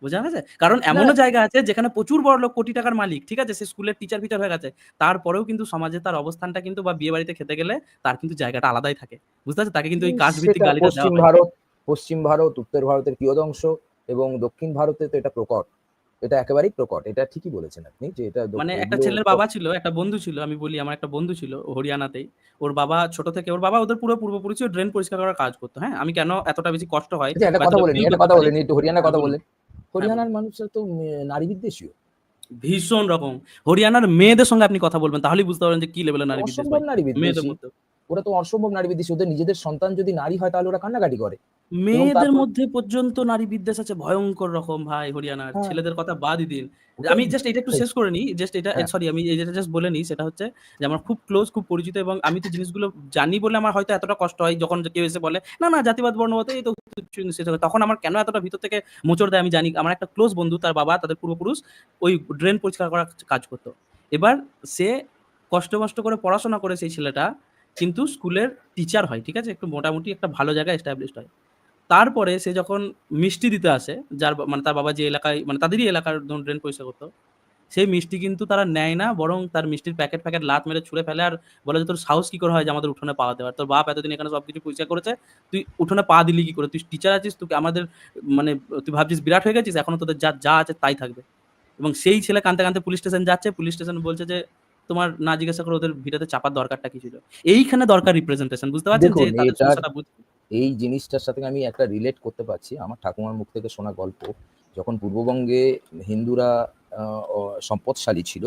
বোঝা গেছে? কারণ না, এমনও জায়গা আছে যেখানে প্রচুর বড়লোক কোটি টাকার মালিক। ঠিক আছে? সে স্কুলের টিচার-ফিচার হয়ে গেছে। তারপরেও কিন্তু সমাজে তার অবস্থানটা কিন্তু বা বিয়ে বাড়িতে খেতে গেলে তার কিন্তু জায়গাটা আলাদাই থাকে। বুঝতে পারছেন? তাকে কিন্তু ওই কাস্ট ভিত্তিক সেটা গালিটা দেওয়া হয়। পশ্চিম ভারত, উত্তর ভারতের কিয়দংশ এবং দক্ষিণ ভারতে তো এটা প্রকট। এটা একেবারেই প্রকট। এটা ঠিকই বলেছেন আপনি যে এটা মানে একটা এগুলো ছেলের বাবা ছিল, একটা বন্ধু ছিল। আমি বলি আমার একটা বন্ধু ছিল হরিয়ানাতেই। ওর বাবা ছোট থেকে ওর বাবা ওদের পুরো পূর্বপুরুষ ছিল ড্রেন পরিষ্কার করার কাজ করত। হ্যাঁ? আমি কেন এতটা বেশি কষ্ট হয় আচ্ছা, একটা বা কথা এতটা বলে নিই, ফিল একটা করতে কথা পারি বলে নিই, একটু হরিয়ানার হ্যাঁ, কথা বলুন। বললেন। হ্যাঁ, বলুন। হরিয়ানার মানুষরা তো নারী বিদ্বেষীও। ভীষণ রকম। হরিয়ানার মেয়েদের সঙ্গে আপনি কথা বলবেন তাহলেই বুঝতে পারবেন যে কি লেভেলের নারী বিদ্বেষ অসম্ভব ভাই। নারী মেয়েদের বিদ্বেষী। মধ্যেও। ওরা তো অসম্ভব নারী বিদ্বেষী। ওদের নিজেদের সন্তান যদি নারী হয় তাহলে ওরা কান্নাকাটি করে। এবং মেয়েদের তারপর মধ্যে পর্যন্ত নারী বিদ্বেষ আছে ভয়ংকর রকম ভাই হরিয়ানার। হ্যাঁ, ছেলেদের কথা বাদই দিন। ওটাই আমি জাস্ট এটা একটু ওটাই। শেষ করে নিই। জাস্ট এটা হ্যাঁ, সরি আমি এটা জাস্ট বলে নিই সেটা হচ্ছে যে আমার খুব ক্লোজ, খুব পরিচিত এবং আমি তো জিনিসগুলো জানি বলে আমার হয়তো এতটা কষ্ট হয় যখন কেউ এসে বলে, "না, না জাতিবাদ বর্ণবাদ এই তো তুচ্ছ নিচ্ছিস।" তখন আমার কেন এতটা ভিতর থেকে মোচড় দেয় আমি জানি। আমার একটা ক্লোজ বন্ধু তার বাবা তাদের পূর্বপুরুষ ওই ড্রেন পরিষ্কার করার কাজ করত। এবার সে কষ্ট-মষ্ট করে পড়াশোনা করে সেই ছেলেটা কিন্তু স্কুলের টিচার হয়। ঠিক আছে? একটু মোটামুটি একটা ভালো জায়গায় এস্টাবলিশড হয়। তারপরে সে যখন মিষ্টি দিতে আসে, যার মানে তার বাবা যে এলাকায় মানে তাদেরই এলাকার ধরুন ড্রেন পরিষ্কার করত। সেই মিষ্টি কিন্তু তারা নেয় না, বরং তার মিষ্টির প্যাকেট লাত মেরে ছুঁড়ে ফেলে আর বলে যে, "তোর সাহস কি করে হয় যে আমাদের উঠোনে পা দেওয়ার? তোর বাপ এতদিন এখানে সবকিছু পরিষ্কার করেছে। তুই উঠোনে পা দিলি কি করে? তুই টিচার আছিস, তোকে আমাদের মানে তুই ভাবছিস বিরাট হয়ে গেছিস? এখনো তোদের যা আছে তাই থাকবে।" এবং সেই ছেলে কাঁদতে পুলিশ স্টেশন যাচ্ছে। পুলিশ স্টেশন বলছে যে, "তোমার না জিজ্ঞাসা করে ওদের ভিটাতে চাপার দরকারটা কি ছিল?" এইখানে দরকার রিপ্রেজেন্টেশন। বুঝতে পারছেন যে দেখুন তাদের এটার সমস্যাটা বুঝতে এই জিনিসটার সাথে আমি একটা রিলেট করতে পারছি। আমার ঠাকুমার মুখ থেকে শোনা গল্প। যখন পূর্ববঙ্গে হিন্দুরা আ অ সম্পদশালী ছিল,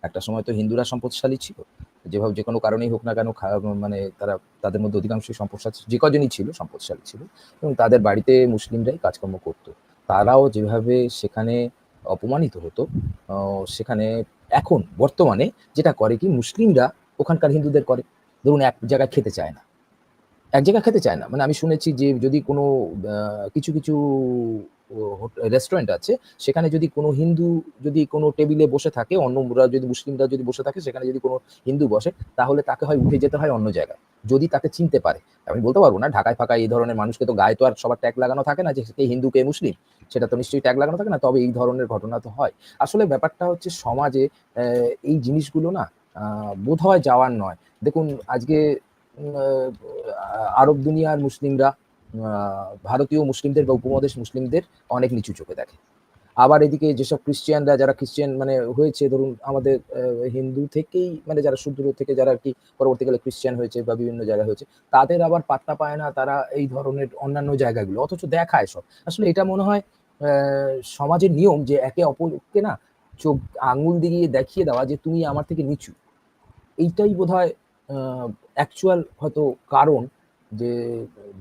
একটা সময় তো হিন্দুরা সম্পদশালী ছিল। যেভাবে যেকোনো কারণেই হোক না কেন মানে তাদের মধ্যে অধিকাংশই যে কজনই ছিল সম্পদশালী ছিল এবং তাদের বাড়িতে মুসলিমরাই কাজকর্ম করত। তারাও যেভাবে সেখানে অপমানিত হতো, অ সেখানে এখন বর্তমানে যেটা করে কি মুসলিমরা ওখানকার হিন্দুদের করে। ধরুন এক জায়গায় খেতে চায় না। এক জায়গায় খেতে চায় না। মানে আমি শুনেছি যে যদি কোনো কিছু রেস্টুরেন্ট আছে, সেখানে যদি কোনো হিন্দু যদি কোনো টেবিলে বসে থাকে, অন্যরা যদি মুসলিমরা যদি বসে থাকে, সেখানে যদি কোনো হিন্দু বসে, তাহলে তাকে হয় উঠে যেতে হয় অন্য জায়গায়। যদি তাকে চিনতে পারে। আমি বলতে পারব না ঢাকায়-ফাকায় এই ধরনের মানুষকে তো গায়ে তো আর সবার ট্যাগ লাগানো থাকে না যে কে হিন্দু, কে মুসলিম। সেটা তো নিশ্চয়ই ট্যাগ লাগানো থাকে না। তবে এই ধরনের ঘটনা তো হয়। আসলে ব্যাপারটা হচ্ছে সমাজে এই জিনিসগুলো না বোধহয় যাওয়ার নয়। দেখুন আজকে আ আরব দুনিয়ার মুসলিমরা ভারতীয় মুসলিমদের বা উপমহাদেশ মুসলিমদের অনেক নিচু চোখে দেখে। আবার এদিকে যেসব খ্রিস্টিয়ানরা যারা খ্রিস্টিয়ান মানে হয়েছে ধরুন আমাদের হিন্দু থেকেই মানে যারা শূদ্র থেকে যারা আরকি পরবর্তীকালে খ্রিস্টিয়ান হয়েছে বা বিভিন্ন জায়গায় হয়েছে, তাদের আবার পাত্তা পায় না তারা এই ধরনের অন্যান্য জায়গাগুলো। অথচ দেখায় সব। আসলে এটা মনে হয় অ্যা সমাজের নিয়ম যে একে অপরকে না চোখ আঙুল দিয়ে দেখিয়ে দেওয়া যে তুমি আমার থেকে নিচু। এইটাই বোধহয় আ অ্যাকচুয়াল হয়তো কারণ যে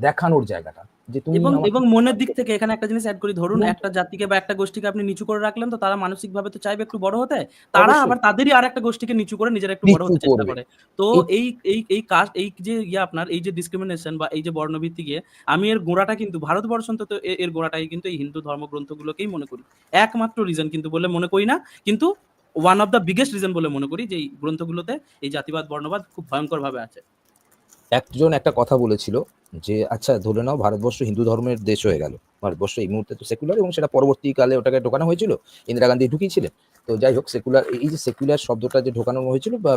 দেখানোর জায়গাটা। যে তুমি এবং আমার এবং থেকে মনের দিক থেকে এখানে একটা জিনিস এড করি। ধরুন মন একটা জাতিকে বা একটা গোষ্ঠীকে আপনি নিচু করে রাখলেন তো তারা মানসিকভাবে তো চাইবে একটু বড় হতে। তারা অবশ্যই আবার তাদেরই আরেকটা গোষ্ঠীকে নিচু করে নিজেরা একটু বড় নিচু হতে চেষ্টা করবে। করে। তো এই এই কাস্ট এই যে আপনার এই যে ডিসক্রিমিনেশন বা এই যে বর্ণভিত্তিক আমি এর গোড়াটা কিন্তু ভারতবর্ষ অন্তত এর গোড়াটাই কিন্তু এই হিন্দু ধর্মগ্রন্থগুলোকেই মনে করি। একমাত্র রিজন কিন্তু বলে মনে করি না। কিন্তু one of the biggest reason বলে মনে করি যে এই গ্রন্থগুলোতে এই জাতিবাদ, বর্ণবাদ খুব ভয়ংকরভাবে আছে। একজন একটা কথা বলেছিল যে, "আচ্ছা ধরে নাও ভারতবর্ষ হিন্দু ধর্মের দেশ হয়ে গেল। ভারতবর্ষ এই মুহূর্তে তো সেকুলার এবং সেটা পরবর্তীকালে ওটাকে ঢোকানো হয়েছিল। ইন্দিরা গান্ধী ঢুকিয়েছিলেন। তো যাই হোক সেকুলার এই যে সেকুলার শব্দটা যে ঢোকানো হয়েছিল বা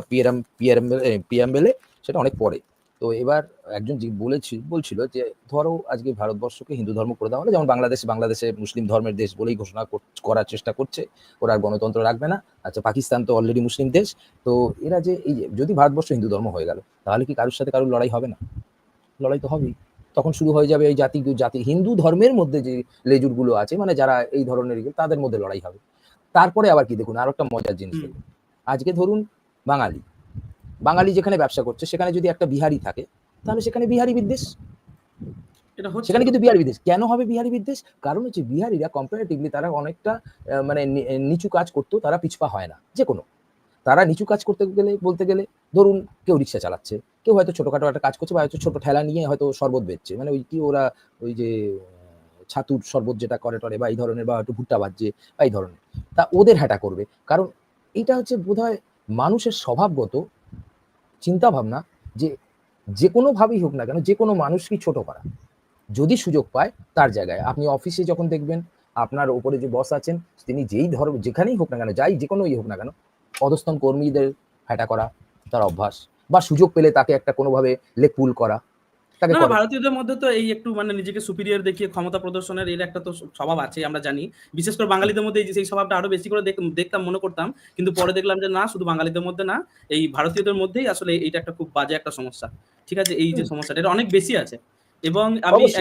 পিয়াম্বেলে সেটা অনেক পরে। তো এবার একজন বলছিল যে, ধরো আজকে ভারতবর্ষকে হিন্দু ধর্ম করে দেওয়া হলো যেমন বাংলাদেশে মুসলিম ধর্মের দেশ বলেই ঘোষণা করার চেষ্টা করছে। ওরা আর গণতন্ত্র রাখবে না। আচ্ছা পাকিস্তান তো অলরেডি মুসলিম দেশ। তো এরা যে এই যে যদি ভারতবর্ষ হিন্দু ধর্ম হয়ে গেল, তাহলে কি কারোর সাথে কারোর লড়াই হবে না? লড়াই তো হবেই। তখন শুরু হয়ে যাবে এই জাতি হিন্দু ধর্মের মধ্যে যে লেজুরগুলো আছে মানে যারা এই ধরনের তাদের মধ্যে লড়াই হবে। তারপরে আবার কি দেখুন আরো একটা মজার জিনিস হুম। দেখুন। আজকে ধরুন বাঙালি, বাঙালি যেখানে ব্যবসা করছে সেখানে যদি একটা বিহারি থাকে, তাহলে সেখানে বিহারি বিদ্বেষ। এটা হচ্ছে সেখানে কিন্তু বিহারি বিদ্বেষ কেন হবে? বিহারি বিদ্বেষ কারণ হচ্ছে বিহারিরা কম্পারেটিভলি তারা অনেকটা মানে নিচু কাজ করতো, তারা পিছপা হয় না যে কোনো। তারা নিচু কাজ করতে গেলে বলতে গেলে ধরুন কেউ রিক্সা চালাচ্ছে, কেউ হয়তো ছোটখাটো একটা কাজ করছে বা হয়তো ছোট ঠেলা নিয়ে হয়তো শরবত বেচছে, মানে ওই কি ওরা ওই যে ছাতুর শরবত যেটা করে টরে বা এই ধরনের বা একটু ভুট্টা বাজছে বা এই ধরনের, তা ওদের হ্যাটা করবে। কারণ এটা হচ্ছে বোধহয় মানুষের স্বভাবগত চিন্তা ভাবনা যে যে কোনোভাবেই হোক না কেন যে কোনো মানুষকেই ছোট করা, যদি সুযোগ পায় তার জায়গায়। আপনি অফিসে যখন দেখবেন আপনার ওপরে যে বস আছেন তিনি যেই ধর্ম যেখানেই হোক না কেন, যাই যে কোনোই হোক না কেন, অধস্তন কর্মীদের হ্যাটা করা তার অভ্যাস, বা সুযোগ পেলে তাকে একটা কোনোভাবে লেকপুল করা তাকে না, করে। ভারতীয়দের মধ্যে তো এই একটু মানে নিজেকে সুপিরিয়র দেখিয়ে ক্ষমতা প্রদর্শনের এর একটা তো স্বভাব আছে, আমরা জানি। বিশেষ করে বাঙালিদের মধ্যে এই যে সেই স্বভাবটা আরো বেশি করে দেখতাম, মনে করতাম। কিন্তু পরে দেখলাম যে না, শুধু বাঙালিদের মধ্যে না, এই ভারতীয়দের মধ্যেই আসলে এইটা একটা খুব বাজে একটা সমস্যা। ঠিক আছে, এই যে সমস্যাটা এটা অনেক বেশি আছে। এবং আমি অবশ্যই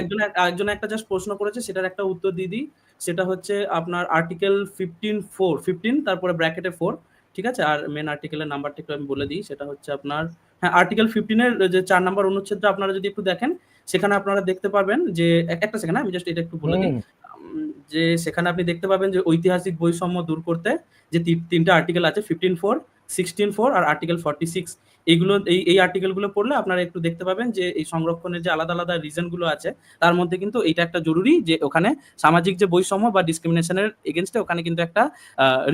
একজন একটা জাস্ট প্রশ্ন করেছে, সেটার একটা উত্তর দিয়ে দিই। সেটা হচ্ছে আপনার আর্টিকেল 15 তারপরে ব্র্যাকেটে 4। ঠিক আছে, আর মেন আর্টিকেলের নাম্বারটা একটু আমি বলে দিই। সেটা হচ্ছে আপনার, হ্যাঁ, আর্টিকেল 15 এর যে 4 নম্বর অনুচ্ছেদটা আপনারা যদি একটু দেখেন, সেখানে আপনারা দেখতে পাবেন যে একটা সেকেন্ড, আমি জাস্ট এটা একটু বলে দিই। যে সেখানে আপনি দেখতে পাবেন যে ঐতিহাসিক বৈষম্য দূর করতে যে তিনটা আর্টিকেল আছে, 15(4), 16(4) আর আর্টিকেল 46। এইগুলো এই আর্টিকেলগুলো পড়লে আপনারা একটু দেখতে পাবেন যে এই সংরক্ষণের যে আলাদা আলাদা রিজনগুলো আছে, তার মধ্যে কিন্তু এটা একটা জরুরি যে ওখানে সামাজিক যে বৈষম্য বা ডিসক্রিমিনেশনের এগেনস্টে ওখানে কিন্তু একটা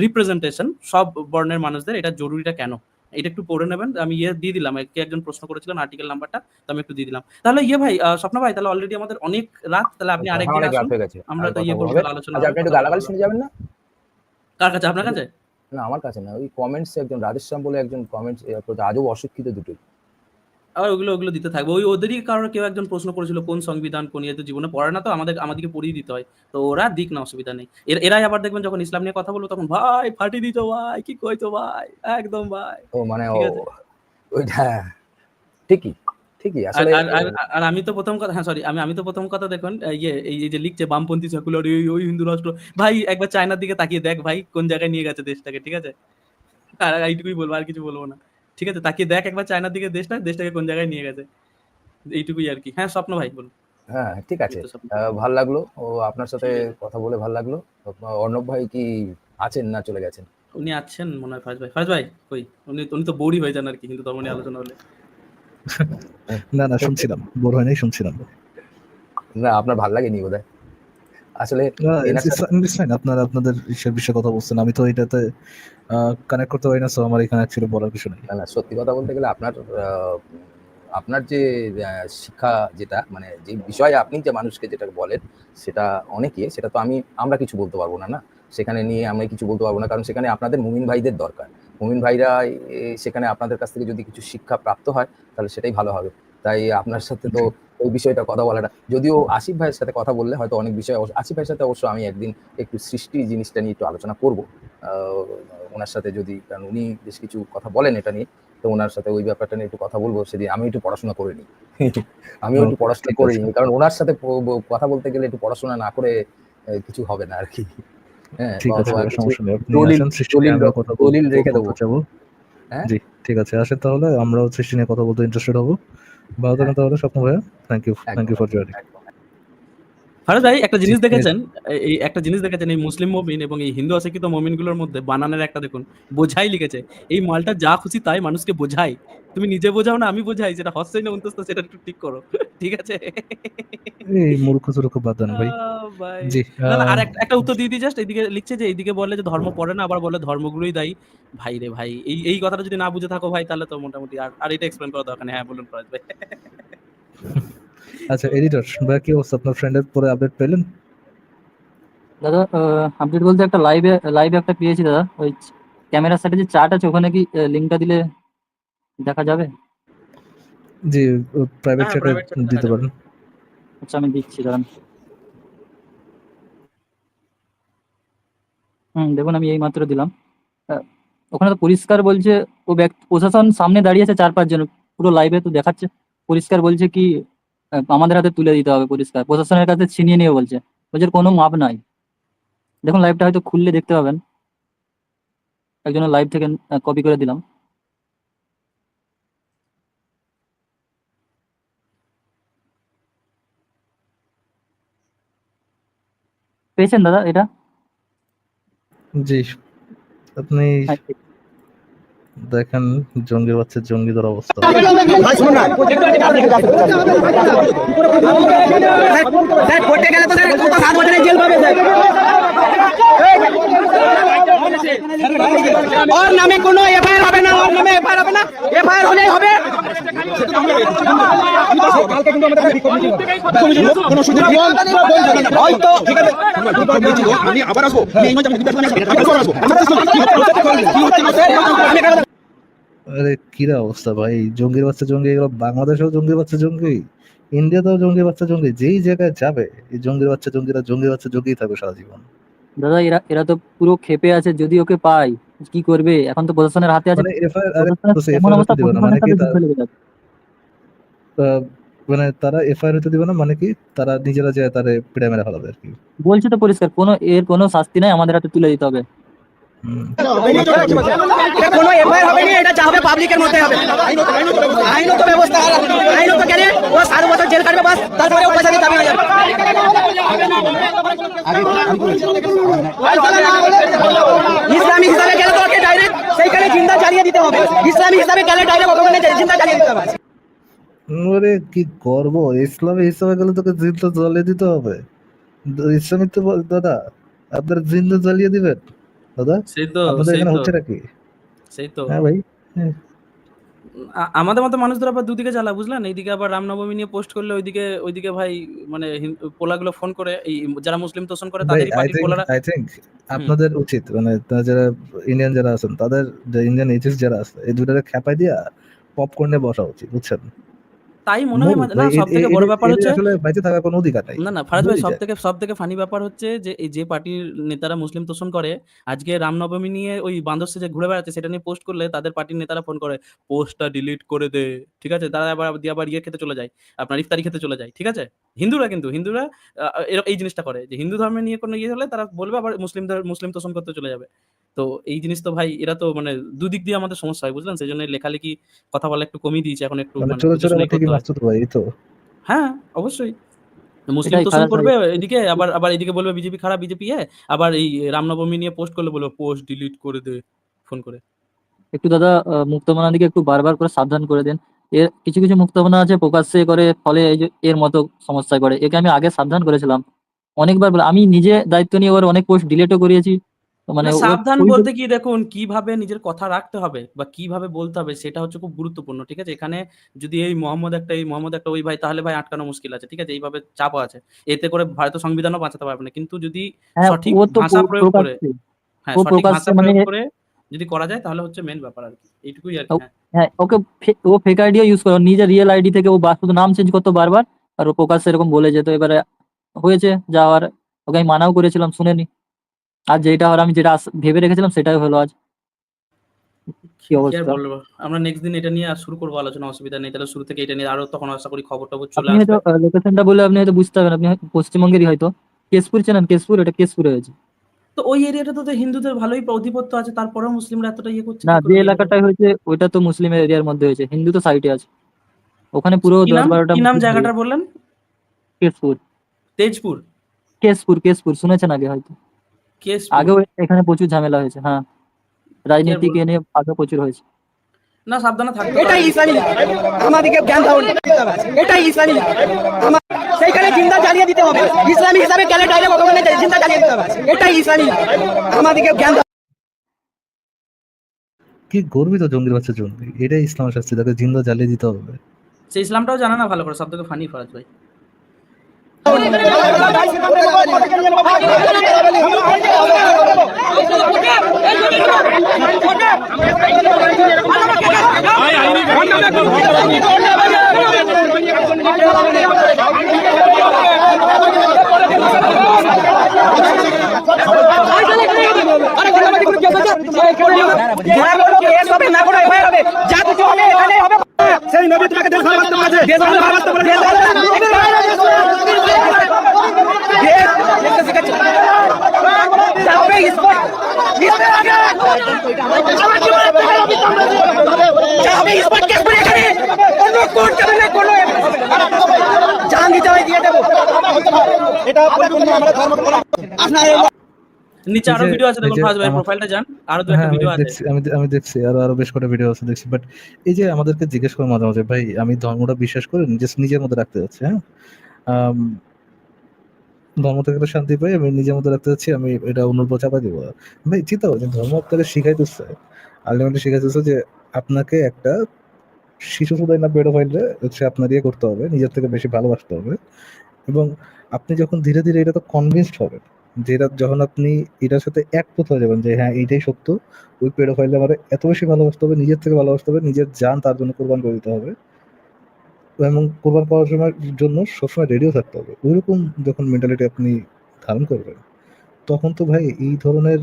রিপ্রেজেন্টেশন সব বর্ণের মানুষদের, এটা জরুরিটা কেন, এটা একটু পড়ে নেবেন। আমি দিয়ে দিলাম, কে একজন প্রশ্ন করেছিলেন আর্টিকেল নাম্বারটা, তো আমি একটু দিয়ে দিলাম। তাহলে ভাই, স্বপ্ন ভাই, তাহলে অলরেডি আমাদের অনেক রাত, তাহলে আপনি হ্যাঁ, আরেকদিন অনেক রাত আসুন, হয়ে গেছে, আমরা আর তো কথা করবো, হবে। তাহলে আলোচনা আচ্ছা হবে, আপনি একটু কথাবার্তা গালাগালি বলা শুনে হবে। যাবেন না? কার কাছে? আপনার কাছে? না আমার কাছে না, ওই কমেন্টসে একজন রাধেশ্যাম বলে একজন কমেন্টস আজও অশিক্ষিত দুটোই। আর ওগুলো দিতে থাকবে, ওই ওদেরই কারো কেউ একজন প্রশ্ন করেছিল কোন সংবিধান কোন ইয়েতে, জীবনে পড়ে না তো, আমাদেরকে পড়িয়ে দিতে হয়, তো ওরা দিক না, অসুবিধা নেই। এরাই আবার দেখবেন যখন ইসলাম নিয়ে কথা বলবো তখন ভাই ফাটি দিত, ভাই কি কইতো ভাই, একদম ভাই। ও মানে ঠিক আছে। ওইটা ঠিকই, ঠিকই আর আসলে। আর আর আর আমি তো প্রথম কথা, হ্যাঁ সরি, আমি তো প্রথম কথা দেখুন, এই যে লিখছে বামপন্থী সেকুলার, ওই হিন্দু রাষ্ট্র, ভাই একবার চায়নার দিকে তাকিয়ে দেখ ভাই, কোন জায়গায় নিয়ে গেছে দেশটাকে। ঠিক আছে, আর এইটুকুই বলবো, আর কিছু বলবো না। ঠিক আছে, তাকিয়ে দেখ একবার চায়নার দিকে দেশটাকে কোন জায়গায় নিয়ে গেছে, এইটুকুই আর কি। হ্যাঁ, স্বপ্ন ভাই বলুন। হ্যাঁ ঠিক এই আছে। তো স্বপ্ন। ভাল লাগলো ও আপনার সাথে ঠিক আছে, কথা বলে, ভাল লাগলো। অর্ণব ভাই কি আছেন না চলে গেছেন? উনি আছেন মনে হয়, ফাজ ভাই কই, উনি তো বোরই হয়ে যান আর কি, হিন্দু ধর্ম নিয়ে আলোচনা হলে। না শুনছিলাম, বোর হয় নাই, শুনছিলাম। না আপনার ভাল লাগেনি বোধহয় আসলে এনার সাথে। আপনাদের ঈশ্বর বিষয়ে কথা বলছেন, আমি তো এটাতে কানেক্ট করতে পারি না, সো আমার এখানে অ্যাকচুয়ালি বলার কিছু নেই। না না, সত্যি কথা বলতে গেলে আপনার যে শিক্ষা যেটা মানে যে বিষয়ে আপনি যে মানুষকে যেটা বলেন সেটা অনেকে, সেটা তো আমরা কিছু বলতে পারবো না, না সেখানে নিয়ে আমি কিছু বলতে পারবো না, কারণ সেখানে আপনাদের মুমিন ভাইদের দরকার। মুমিন ভাইরা সেখানে আপনাদের কাছ থেকে যদি কিছু শিক্ষা প্রাপ্ত হয় তাহলে সেটাই ভালো হবে। তাই আপনার সাথে তো ওই বিষয়টা কথা বলাটা, যদিও আসিফ ভাইয়ের সাথে কথা বললে হয়তো অনেক বিষয়, আসিফ ভাইয়ের সাথে অবশ্য আমি একদিন একটু সৃষ্টি জিনিসটা নিয়ে একটু আলোচনা করবো ওনার সাথে, যদি, কারণ উনি বেশ কিছু কথা বলেন এটা নিয়ে, তো ওনার সাথে ওই ব্যাপারটা নিয়ে একটু কথা বলবো। সেদিন আমি একটু পড়াশোনা করে নিই আমিও একটু ওকে, পড়াশোনা ঠিক করে আছে, নিই, কারণ ওনার সাথে কথা বলতে গেলে একটু পড়াশোনা না করে কিছু হবে না আর কি। হ্যাঁ, ঠিক আছে, অথবা ভাইয়া, কিছু সমস্যা নেই, আপনি দলিল আসেন, সৃষ্টি নিয়ে দলিল আমরা কথা দলিল রেখে বলতে দেবো। চাবো। হ্যাঁ জি, ঠিক আছে, আসেন তাহলে, আমরাও সৃষ্টি নিয়ে কথা বলতে ইন্টারেস্টেড হবো। ভালো হ্যাঁ, থাকেন তাহলে স্বপ্ন ভাইয়া, থ্যাংক একদম ইউ ফর একদম জয়েনিং। একদম। ফারাজ ভাই, একটা জি, জিনিস দেখেছেন, এই একটা জিনিস দেখেছেন, এই মুসলিম মমিন এবং এই হিন্দু অশিক্ষিত মমিনগুলোর মধ্যে বানানের একটা দেখুন, বোঝাই লিখেছে। এই মালটা যা খুশি তাই মানুষকে বোঝাই, তুমি নিজে বোঝাও না আমি বোঝাই, যেটা হচ্ছে না অন্তস্থ, সেটা একটু ঠিক করো। ঠিক আছে। এই মূর্খ সুরক্ষ বাদ দেন ভাই। ভাই, জি, না না, আর একটা উত্তর দিয়ে দিই জাস্ট। এইদিকে লিখছে যে এইদিকে বলে যে ধর্ম পড়ে না, আবার বলে ধর্মগুলোই দায়ী। ভাই রে ভাই, এই কথাটা যদি না বুঝে থাকো ভাই, তাহলে তো মোটামুটি আর এটা এক্সপ্লেন করা দরকার নেই। হ্যাঁ বলুন ফারাজ ভাই। আচ্ছা এডিটর ভাই, কি অবস্থা, আপনার ফ্রেন্ডের পরে আপডেট পেলেন? দাদা, আপডেট বলতে একটা লাইভে একটা পেয়েছি দাদা, ওই ক্যামেরার সাইডে যে চার্ট আছে ওখানে কি লিঙ্কটা দিলে দেখা যাবে? জি, প্রাইভেট হ্যাঁ, চ্যাটে প্রাইভেট চ্যাটে দেখা দিতে যাবে। পারেন। আচ্ছা, আমি দিচ্ছি দাঁড়ান। দেখুন, আমি এই মাত্র দিলাম। আহ, ওখানে তো পরিষ্কার বলছে, ও প্রশাসন সামনে দাঁড়িয়ে আছে 4-5 জন, পুরো লাইভে তো দেখাচ্ছে। পরিষ্কার বলছে কি, আমাদের হাতে তুলে দিতে হবে, পরিষ্কার প্রশাসনের কাছে ছিনিয়ে নিয়ে বলছে, বলছে কোনো মাপ নাই। দেখুন লাইভটা হয়তো খুললে দেখতে পাবেন, একজনের লাইভ থেকে কপি করে দিলাম। পেয়েছেন দাদা এটা? জি, আপনি হ্যাঁ, দেখেন জঙ্গির বাচ্চা জঙ্গিদের অবস্থা। কোর্টে গেলে তো স্যার 7 বছরের জেল পাবে স্যার। ওর নামে কোনো এফআইআর হবে না, ওর নামে এফআইআর হবে না, এফআইআর হলেই হবে। হয়তো ঠিক আছে আমি আবার আসবো, আমি এই মাঝে আরে কিরা অবস্থা ভাই, জঙ্গির বাচ্চা জঙ্গি, এগুলো বাংলাদেশেও জঙ্গির বাচ্চা জঙ্গি, ইন্ডিয়াতেও জঙ্গির বাচ্চা জঙ্গি, যেই জায়গায় যাবে এই জঙ্গির বাচ্চা জঙ্গিরা জঙ্গির বাচ্চা জঙ্গিই থাকবে সারা জীবন। দাদা এরা তো পুরো ক্ষেপে আছে, যদি ওকে পায় কি করবে? এখন তো প্রশাসনের হাতে আছে, মানে এফআইআর, আরে প্রশাসনের এমন এফআইআর অবস্থা, দিবে না প্রশাসনের মানে কি, সাথে যুদ্ধ লেগে যাবে। মানে তারা এফআইআর হতে দিবে না মানে কি, তারা নিজেরা যায় তারে পিটাই মেরে ফেলাবে আর কি। বলছে তো পরিষ্কার, কোনো শাস্তি নাই, আমাদের হাতে তুলে দিতে হবে। কোনো এফআইআর হবে না, এটা যা হবে পাবলিকের মধ্যে হবে। আইনত ব্যবস্থা, আইনত গেলে ও 7 বছর জেল কাটবে, বাস তারপরে ও পয়সা দিয়ে দাবি হয়ে যাবে। ইসলামী হিসাবে গেলে তো ওকে ডাইরেক্ট সেইখানে জিন্দা জ্বালিয়ে দিতে হবে। ইসলামী হিসাবে গেলে ডাইরেক্ট ওখানে জিন্দা জ্বালিয়ে দিতে হবে। ওরে কি করবো, ইসলামী হিসাবে গেলে তোকে জিন্দা জ্বালিয়ে দিতে হবে? ইসলামিক তো দাদা আপনার জিন্দা জ্বালিয়ে দিবেন দাদা? সেই তো আপনাদের সেই এখানে তো হচ্ছে নাকি? সেই তো হ্যাঁ ভাই, হ্যাঁ। আমাদের মতো মানুষদের আবার দুদিকে জ্বালা, বুঝলেন? এইদিকে আবার রামনবমী নিয়ে পোস্ট করলে ওইদিকে ভাই মানে পোলাগুলো ফোন করে, এই যারা মুসলিম তোষণ করে ভাই তাদেরই আই পার্টির থিংক পোলারা। আপনাদের উচিত মানে যারা ইন্ডিয়ান যারা আছেন তাদের, যে ইন্ডিয়ান এইচএস যারা আছে, এই দুটারে খেপাই দিয়া পপকর্নে বসা উচিত, বুঝছেন? তাই মনে হয় না, সব থেকে বড় ব্যাপার হচ্ছে আসলে বাইরে থাকার কোনো অধিকার নাই। না ফারাজ ভাই, সব থেকে ফানি ব্যাপার হচ্ছে যে এই যে পার্টির নেতারা মুসলিম তোষণ করে, আজকে রামনবমী নিয়ে ওই বান্দর সেজে ঘুরে বেড়াচ্ছে, সেটা নিয়ে পোস্ট করলে তাদের পার্টির নেতারা ফোন করে, পোস্টটা ডিলিট করে দে। ঠিক আছে, তারা আবার ইয়ে খেতে চলে যায়, আপনার ইফতারি খেতে চলে যায়। ঠিক আছে, হিন্দুরা এই জিনিসটা করে, যে হিন্দু ধর্মের নিয়ে কোনো ইয়ে হলে তারা বলবে আবার মুসলিম তোষণ করতে চলে যাবে। তো এই জিনিস তো ভাই, এরা তো মানে দুদিক দিয়ে আমাদের সমস্যা হয়, বুঝলেন? সেই জন্য লেখালেখি কথা বলা একটু কমিয়ে দিয়েছে, এখন একটু মানে মানে চোরা বুঝে চোরা শুনেই ঠিকই করতে হয়। মাসুদ ভাই, এই তো হ্যাঁ অবশ্যই, মুসলিম এটাই তোষণ খারাপ করবে হয়। এদিকে, আবার এদিকে বলবে বিজেপি খারাপ, বিজেপি আবার এই রামনবমী নিয়ে পোস্ট করলে বলবে পোস্ট ডিলিট করে দে ফোন করে। একটু দাদা মুক্তমনা দিকে একটু বারবার করে সাবধান করে দেন। এর কিছু কিছু মুক্তমনা আছে প্রকাশ্যে করে, ফলে এই যে এর মতো সমস্যায় পড়ে। একে আমি আগে সাবধান করেছিলাম অনেকবার, বলে আমি নিজে দায়িত্ব নিয়ে ওর অনেক পোস্ট ডিলিটও করিয়েছি। তো মানে না, ওর সাবধান ওই যে- বলতে কি, দেখুন কিভাবে নিজের কথা রাখতে হবে বা কিভাবে বলতে হবে সেটা হচ্ছে খুব গুরুত্বপূর্ণ। ঠিক আছে, এখানে যদি এই মোহাম্মদ একটা ওই ভাই, তাহলে ভাই আটকানো মুশকিল আছে। ঠিক আছে, এইভাবে চাপও আছে, এতে করে ভারতীয় সংবিধানও বাঁচাতে পারবে না। কিন্তু যদি হ্যাঁ, সঠিক ও তো ভাষা প্রয়োগ করে, প্রকাশ্যে হ্যাঁ ও সঠিক প্রকাশ্যে ভাষা মানে প্রয়োগ করে যদি করা যায়, তাহলে হচ্ছে মেন ব্যাপার আর কি, এইটুকুই আর কি। হ্যাঁ, হ্যাঁ, ও ফেক আইডিয়া ইউজ করে, ওর নিজের রিয়েল আইডি থেকে ও শুধু নাম চেঞ্জ করতো বারবার, আর ও প্রকাশ্যে এরকম বলে যেত। এবারে হয়েছে যাওয়ার, ওকে আমি মানাও করেছিলাম, শুনেনি। আর যেটা হওয়ার, আমি যেটা ভেবে রেখেছিলাম সেটাই হলো আজ। কি কি আর অবস্থা! বলবো, আমরা নেক্সট দিন এটা নিয়ে আর শুরু করবো আলোচনা, অসুবিধা নেই। তাহলে শুরু থেকে এটা নিয়ে আরো তখন আশা করি খবর টবর চলে আপনি হয়তো আসবে। লোকেশনটা বলে আপনি হয়তো বুঝতে পারবেন, আপনি পশ্চিমবঙ্গেরই হয়তো। কেশপুর চেনেন? কেশপুর, এটা কেশপুরে হয়েছে। তো ওই এরিয়াটা তো হিন্দুদের ভালোই আধিপত্য আছে, তারপরেও মুসলিমরা এতটা ইয়ে করছে না, কি যে করে? এলাকাটায় হয়েছে ওইটা তো মুসলিমের এরিয়ার মধ্যে হয়েছে, হিন্দু তো সাইটে আছে। ওখানে পুরো কি 10-12টা নাম মুসলিম জায়গাটার বললেন? কেশপুর, তেজপুর? কেশপুর শুনেছেন আগে হয়তো? কেশপুর? আগেও এখানে প্রচুর ঝামেলা হয়েছে। হ্যাঁ, রাজনীতিক এ নিয়ে আগে প্রচুর হয়েছে। না, সাবধানে থাকতে এটাই হবে। ইসলামী লীগ। আমাদেরকে জ্ঞান দাও, এটাই ইসলামী লীগ। সেইখানে জিন্দা জ্বালিয়ে দিতে হবে। ইসলামী হিসাবে গেলে ডাইরেক্ট ওখানে জিন্দা জ্বালিয়ে দিতে হবে। এটাই ইসলামী লীগ। আমাদেরকে জ্ঞান দাও। কি গর্বিত জঙ্গির বাচ্চা জঙ্গি, এটাই ইসলাম শাস্তি, তাকে জিন্দা জ্বালিয়ে দিতে হবে। সে ইসলামটাও জানা না ভালো করে, সব থেকে ফানি ফরাজ ভাই। সেই নবী তোমাকে দেশ ভালোবাসতে বলেছে, দেশ ভালোবাসতে বলেছে। জান দিতে হয়, দিয়ে দেবো। এটা পরিপূর্ণ আমরা ধর্ম আপনার নিচে এই আরো যে ভিডিও আছে এই দেখুন যে ফারাজ ভাই, আমার প্রোফাইলটা যান, আরো দু হ্যাঁ একটা আমি ভিডিও আছে। দেখছি, আমি দেখছি আরো বেশ কটা ভিডিও আছে দেখছি, বাট এই যে আমাদেরকে জিজ্ঞেস করে মাঝে মাঝে, ভাই আমি ধর্মটা বিশ্বাস করি, নিজের মধ্যে রাখতে যাচ্ছি, হ্যাঁ আম, ধর্ম থেকে তো শান্তি পাই, আমি নিজের মধ্যে রাখতে যাচ্ছি, আমি এটা অন্যের উপর চাপা দিব। ভাই চিন্তা করছেন, ধর্ম আপনাকে শিখাইতেছে, আলটিমেটলি শিখাইতেছে যে আপনাকে একটা শিশু সুদাই না পেডোফাইলরে হচ্ছে আপনার ইয়ে করতে হবে, নিজের থেকে বেশি ভালোবাসতে হবে। এবং আপনি যখন ধীরে ধীরে এটা তো কনভিন্সড হবেন, যে এটা যখন আপনি এটার সাথে একমত হয়ে যাবেন যে হ্যাঁ এইটাই সত্য, ওই পেডোফাইলে আমার এত বেশি ভালোবাসতে হবে, নিজের থেকে ভালোবাসতে হবে, নিজের জান তার জন্য কোরবান করে দিতে হবে, এবং কোরবান করার সময় জন্য সবসময় রেডিও থাকতে হবে, ওইরকম যখন মেন্টালিটি আপনি ধারণ করবেন, তখন তো ভাই এই ধরনের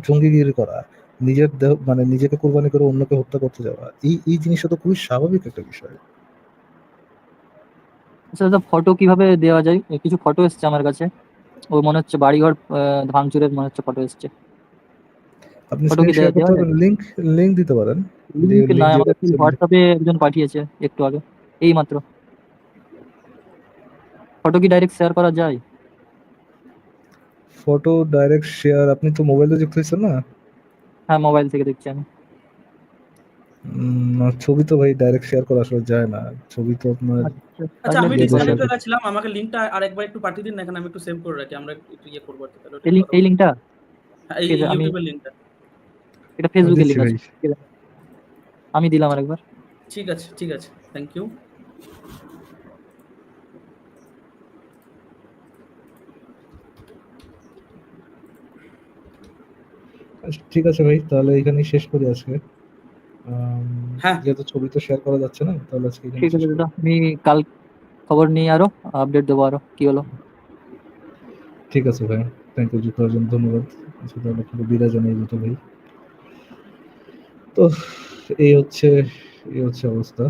জঙ্গিগিরি করা, নিজের দেহ মানে নিজেকে কোরবানি করে অন্যকে হত্যা করতে যাওয়া, এই জিনিসটা তো খুবই স্বাভাবিক একটা বিষয়। আচ্ছা দাদা, ফটো কিভাবে দেওয়া যায়? কিছু ফটো এসছে আমার কাছে, ও মনে হচ্ছে বাড়িঘর ভাঙচুরের মনে হচ্ছে ফটো এসছে। আপনি ফটো স্ক্রিন কি শেয়ার করতে দেওয়া যায়? পারবেন, লিংক দিতে পারেন, লিঙ্ক না, লিংক যেটা আমাকে হোয়াটসঅ্যাপে একজন পাঠিয়েছে একটু আগে, এই মাত্র। ফটো কি ডাইরেক্ট শেয়ার করা যায়? ফটো ডাইরেক্ট শেয়ার, আপনি তো মোবাইলে যুক্ত হয়েছেন না? হ্যাঁ, মোবাইল থেকে দেখছি আমি। ছবি তো ভাই ডাইরেক্ট শেয়ার করা আসলে যায় না, ছবি তো আপনার আচ্ছা, আচ্ছা, তাহলে আমি ইয়ে দিয়ে শেয়ার ডিসকানেক্ট হয়ে করতে। গেছিলাম, আমাকে লিঙ্কটা আরেকবার একটু পাঠিয়ে দিন না, এখানে আমি একটু সেভ করে রাখি, আমরা একটু ইয়ে করবো আর কি, তাহলে ওটা নিয়ে কথা এই বলবো। লিঙ্কটা হ্যাঁ, এই ঠিক আছে, আমি ইউটিউবের লিঙ্কটা। এটা আমি ফেসবুকের দিচ্ছি লিঙ্ক ভাই। আছে, ঠিক আছে, আমি দিলাম আরেকবার। ঠিক আছে, ঠিক আছে, থ্যাংক ইউ। আচ্ছা, ঠিক আছে ভাই, তাহলে এখানেই শেষ করি আজকে। হ্যাঁ, যেহেতু ছবি তো শেয়ার করা যাচ্ছে না, তাহলে আজকে এখানে ঠিক শেষ আছে করি। দাদা, আমি কাল খবর নিয়ে আরো আপডেট দেবো আরো কি হলো। ঠিক আছে ভাই, থ্যাংক ইউ, যুক্ত হওয়ার জন্য ধন্যবাদ। আচ্ছা তাহলে আপনাকে বিদায় জানাই দুটো ভাই। তো এই হচ্ছে এই হচ্ছে অবস্থা,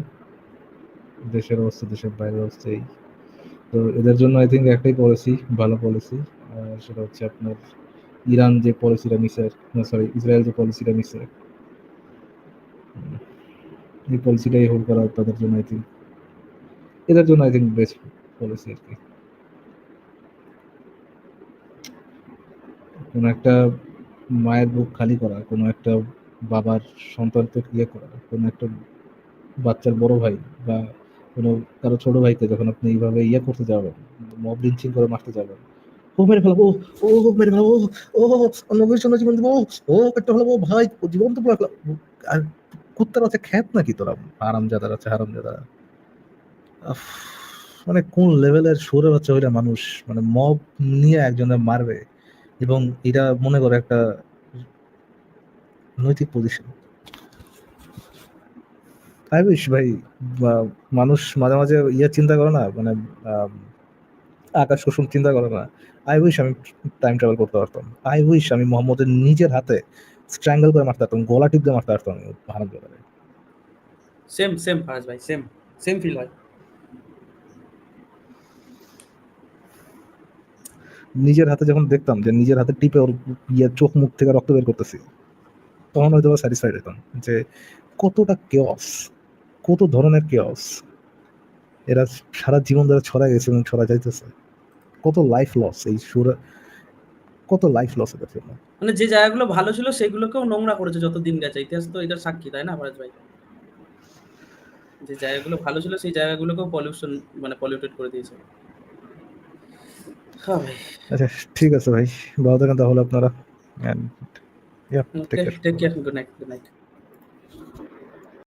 দেশের অবস্থা, দেশের বাইরের অবস্থা এই। তো এদের জন্য আই থিঙ্ক একটাই পলিসি, ভালো পলিসি, সেটা হচ্ছে আপনার ইরান যে পলিসিটা নিছে, না সরি ইসরায়েল যে পলিসিটা নিছে, এই পলিসিটাই হোল্ড করা তাদের জন্য আই থিঙ্ক, এদের জন্য আই থিঙ্ক বেস্ট পলিসি আর কি। কোনো একটা মায়ের বুক খালি করা, কোনো একটা বাবার সন্তানকে ইয়ে করা, কোনো একটা বাচ্চার বড় ভাই বা কোনো কারো ছোট ভাইকে যখন আপনি এইভাবে ইয়ে করতে যাবেন, মব লিঞ্চিং করে মারতে যাবেন, ও মেরে ফেলাবো, ও মেরে ফেলাবো, ও অন্য কিছুর জন্য জীবন দেবো, ও পেটটা ফেলাবো, ভাই ও জীবন তো পুরো আর কুত্তার আছে খ্যাত নাকি তোরা, হারামজাদার আছে হারামজাদারা। আফ, মানে কোন লেভেলের সুরে বাচ্চা হইলে মানুষ মানে মব নিয়ে একজনের মারবে, এবং এটা মনে করে একটা নৈতিক পজিশন। আই উইশ ভাই, মানুষ মাঝে মাঝে ইয়ে চিন্তা করে না, মানে আকাশ কুসুম চিন্তা করে না। আই উইশ আমি টাইম ট্রাভেল করতে পারতাম, আই উইশ আমি মোহাম্মদের নিজের হাতে স্ট্র্যাঙ্গল করে মারতে পারতাম, গলা টিপ দিয়ে মারতে পারতাম হারামজাদারে। সেম সেম ফারাজ ভাই, সেম সেম ফিল হয়। নিজের হাতে যখন দেখতাম যে নিজের হাতে টিপে ওর ইয়ে চোখ মুখ থেকে রক্ত বের করতেছি, তখন হয়তো স্যাটিসফাইড হতাম যে কতটা কেওস, কত ধরনের কেওস এরা সারা জীবন ধরে ছড়া গেছে এবং ছড়া যাইতেছে, কত লাইফ লস এই সুরা, কত লাইফ লস এদের জন্য। মানে যে জায়গাগুলো ভালো ছিল সেগুলোকেও নোংরা করেছে যত দিন গেছে, ইতিহাস তো এটার সাক্ষী, তাই না ফারাজ ভাই? যে জায়গাগুলো ভালো ছিল সেই জায়গাগুলোকেও পলিউশন, মানে পলিউটেড করে দিয়েছে। হ্যাঁ ভাই। আচ্ছা ঠিক আছে ভাই, ভালো থাকেন তাহলে আপনারা, and yeah, take okay, care. Take care, good night, good night.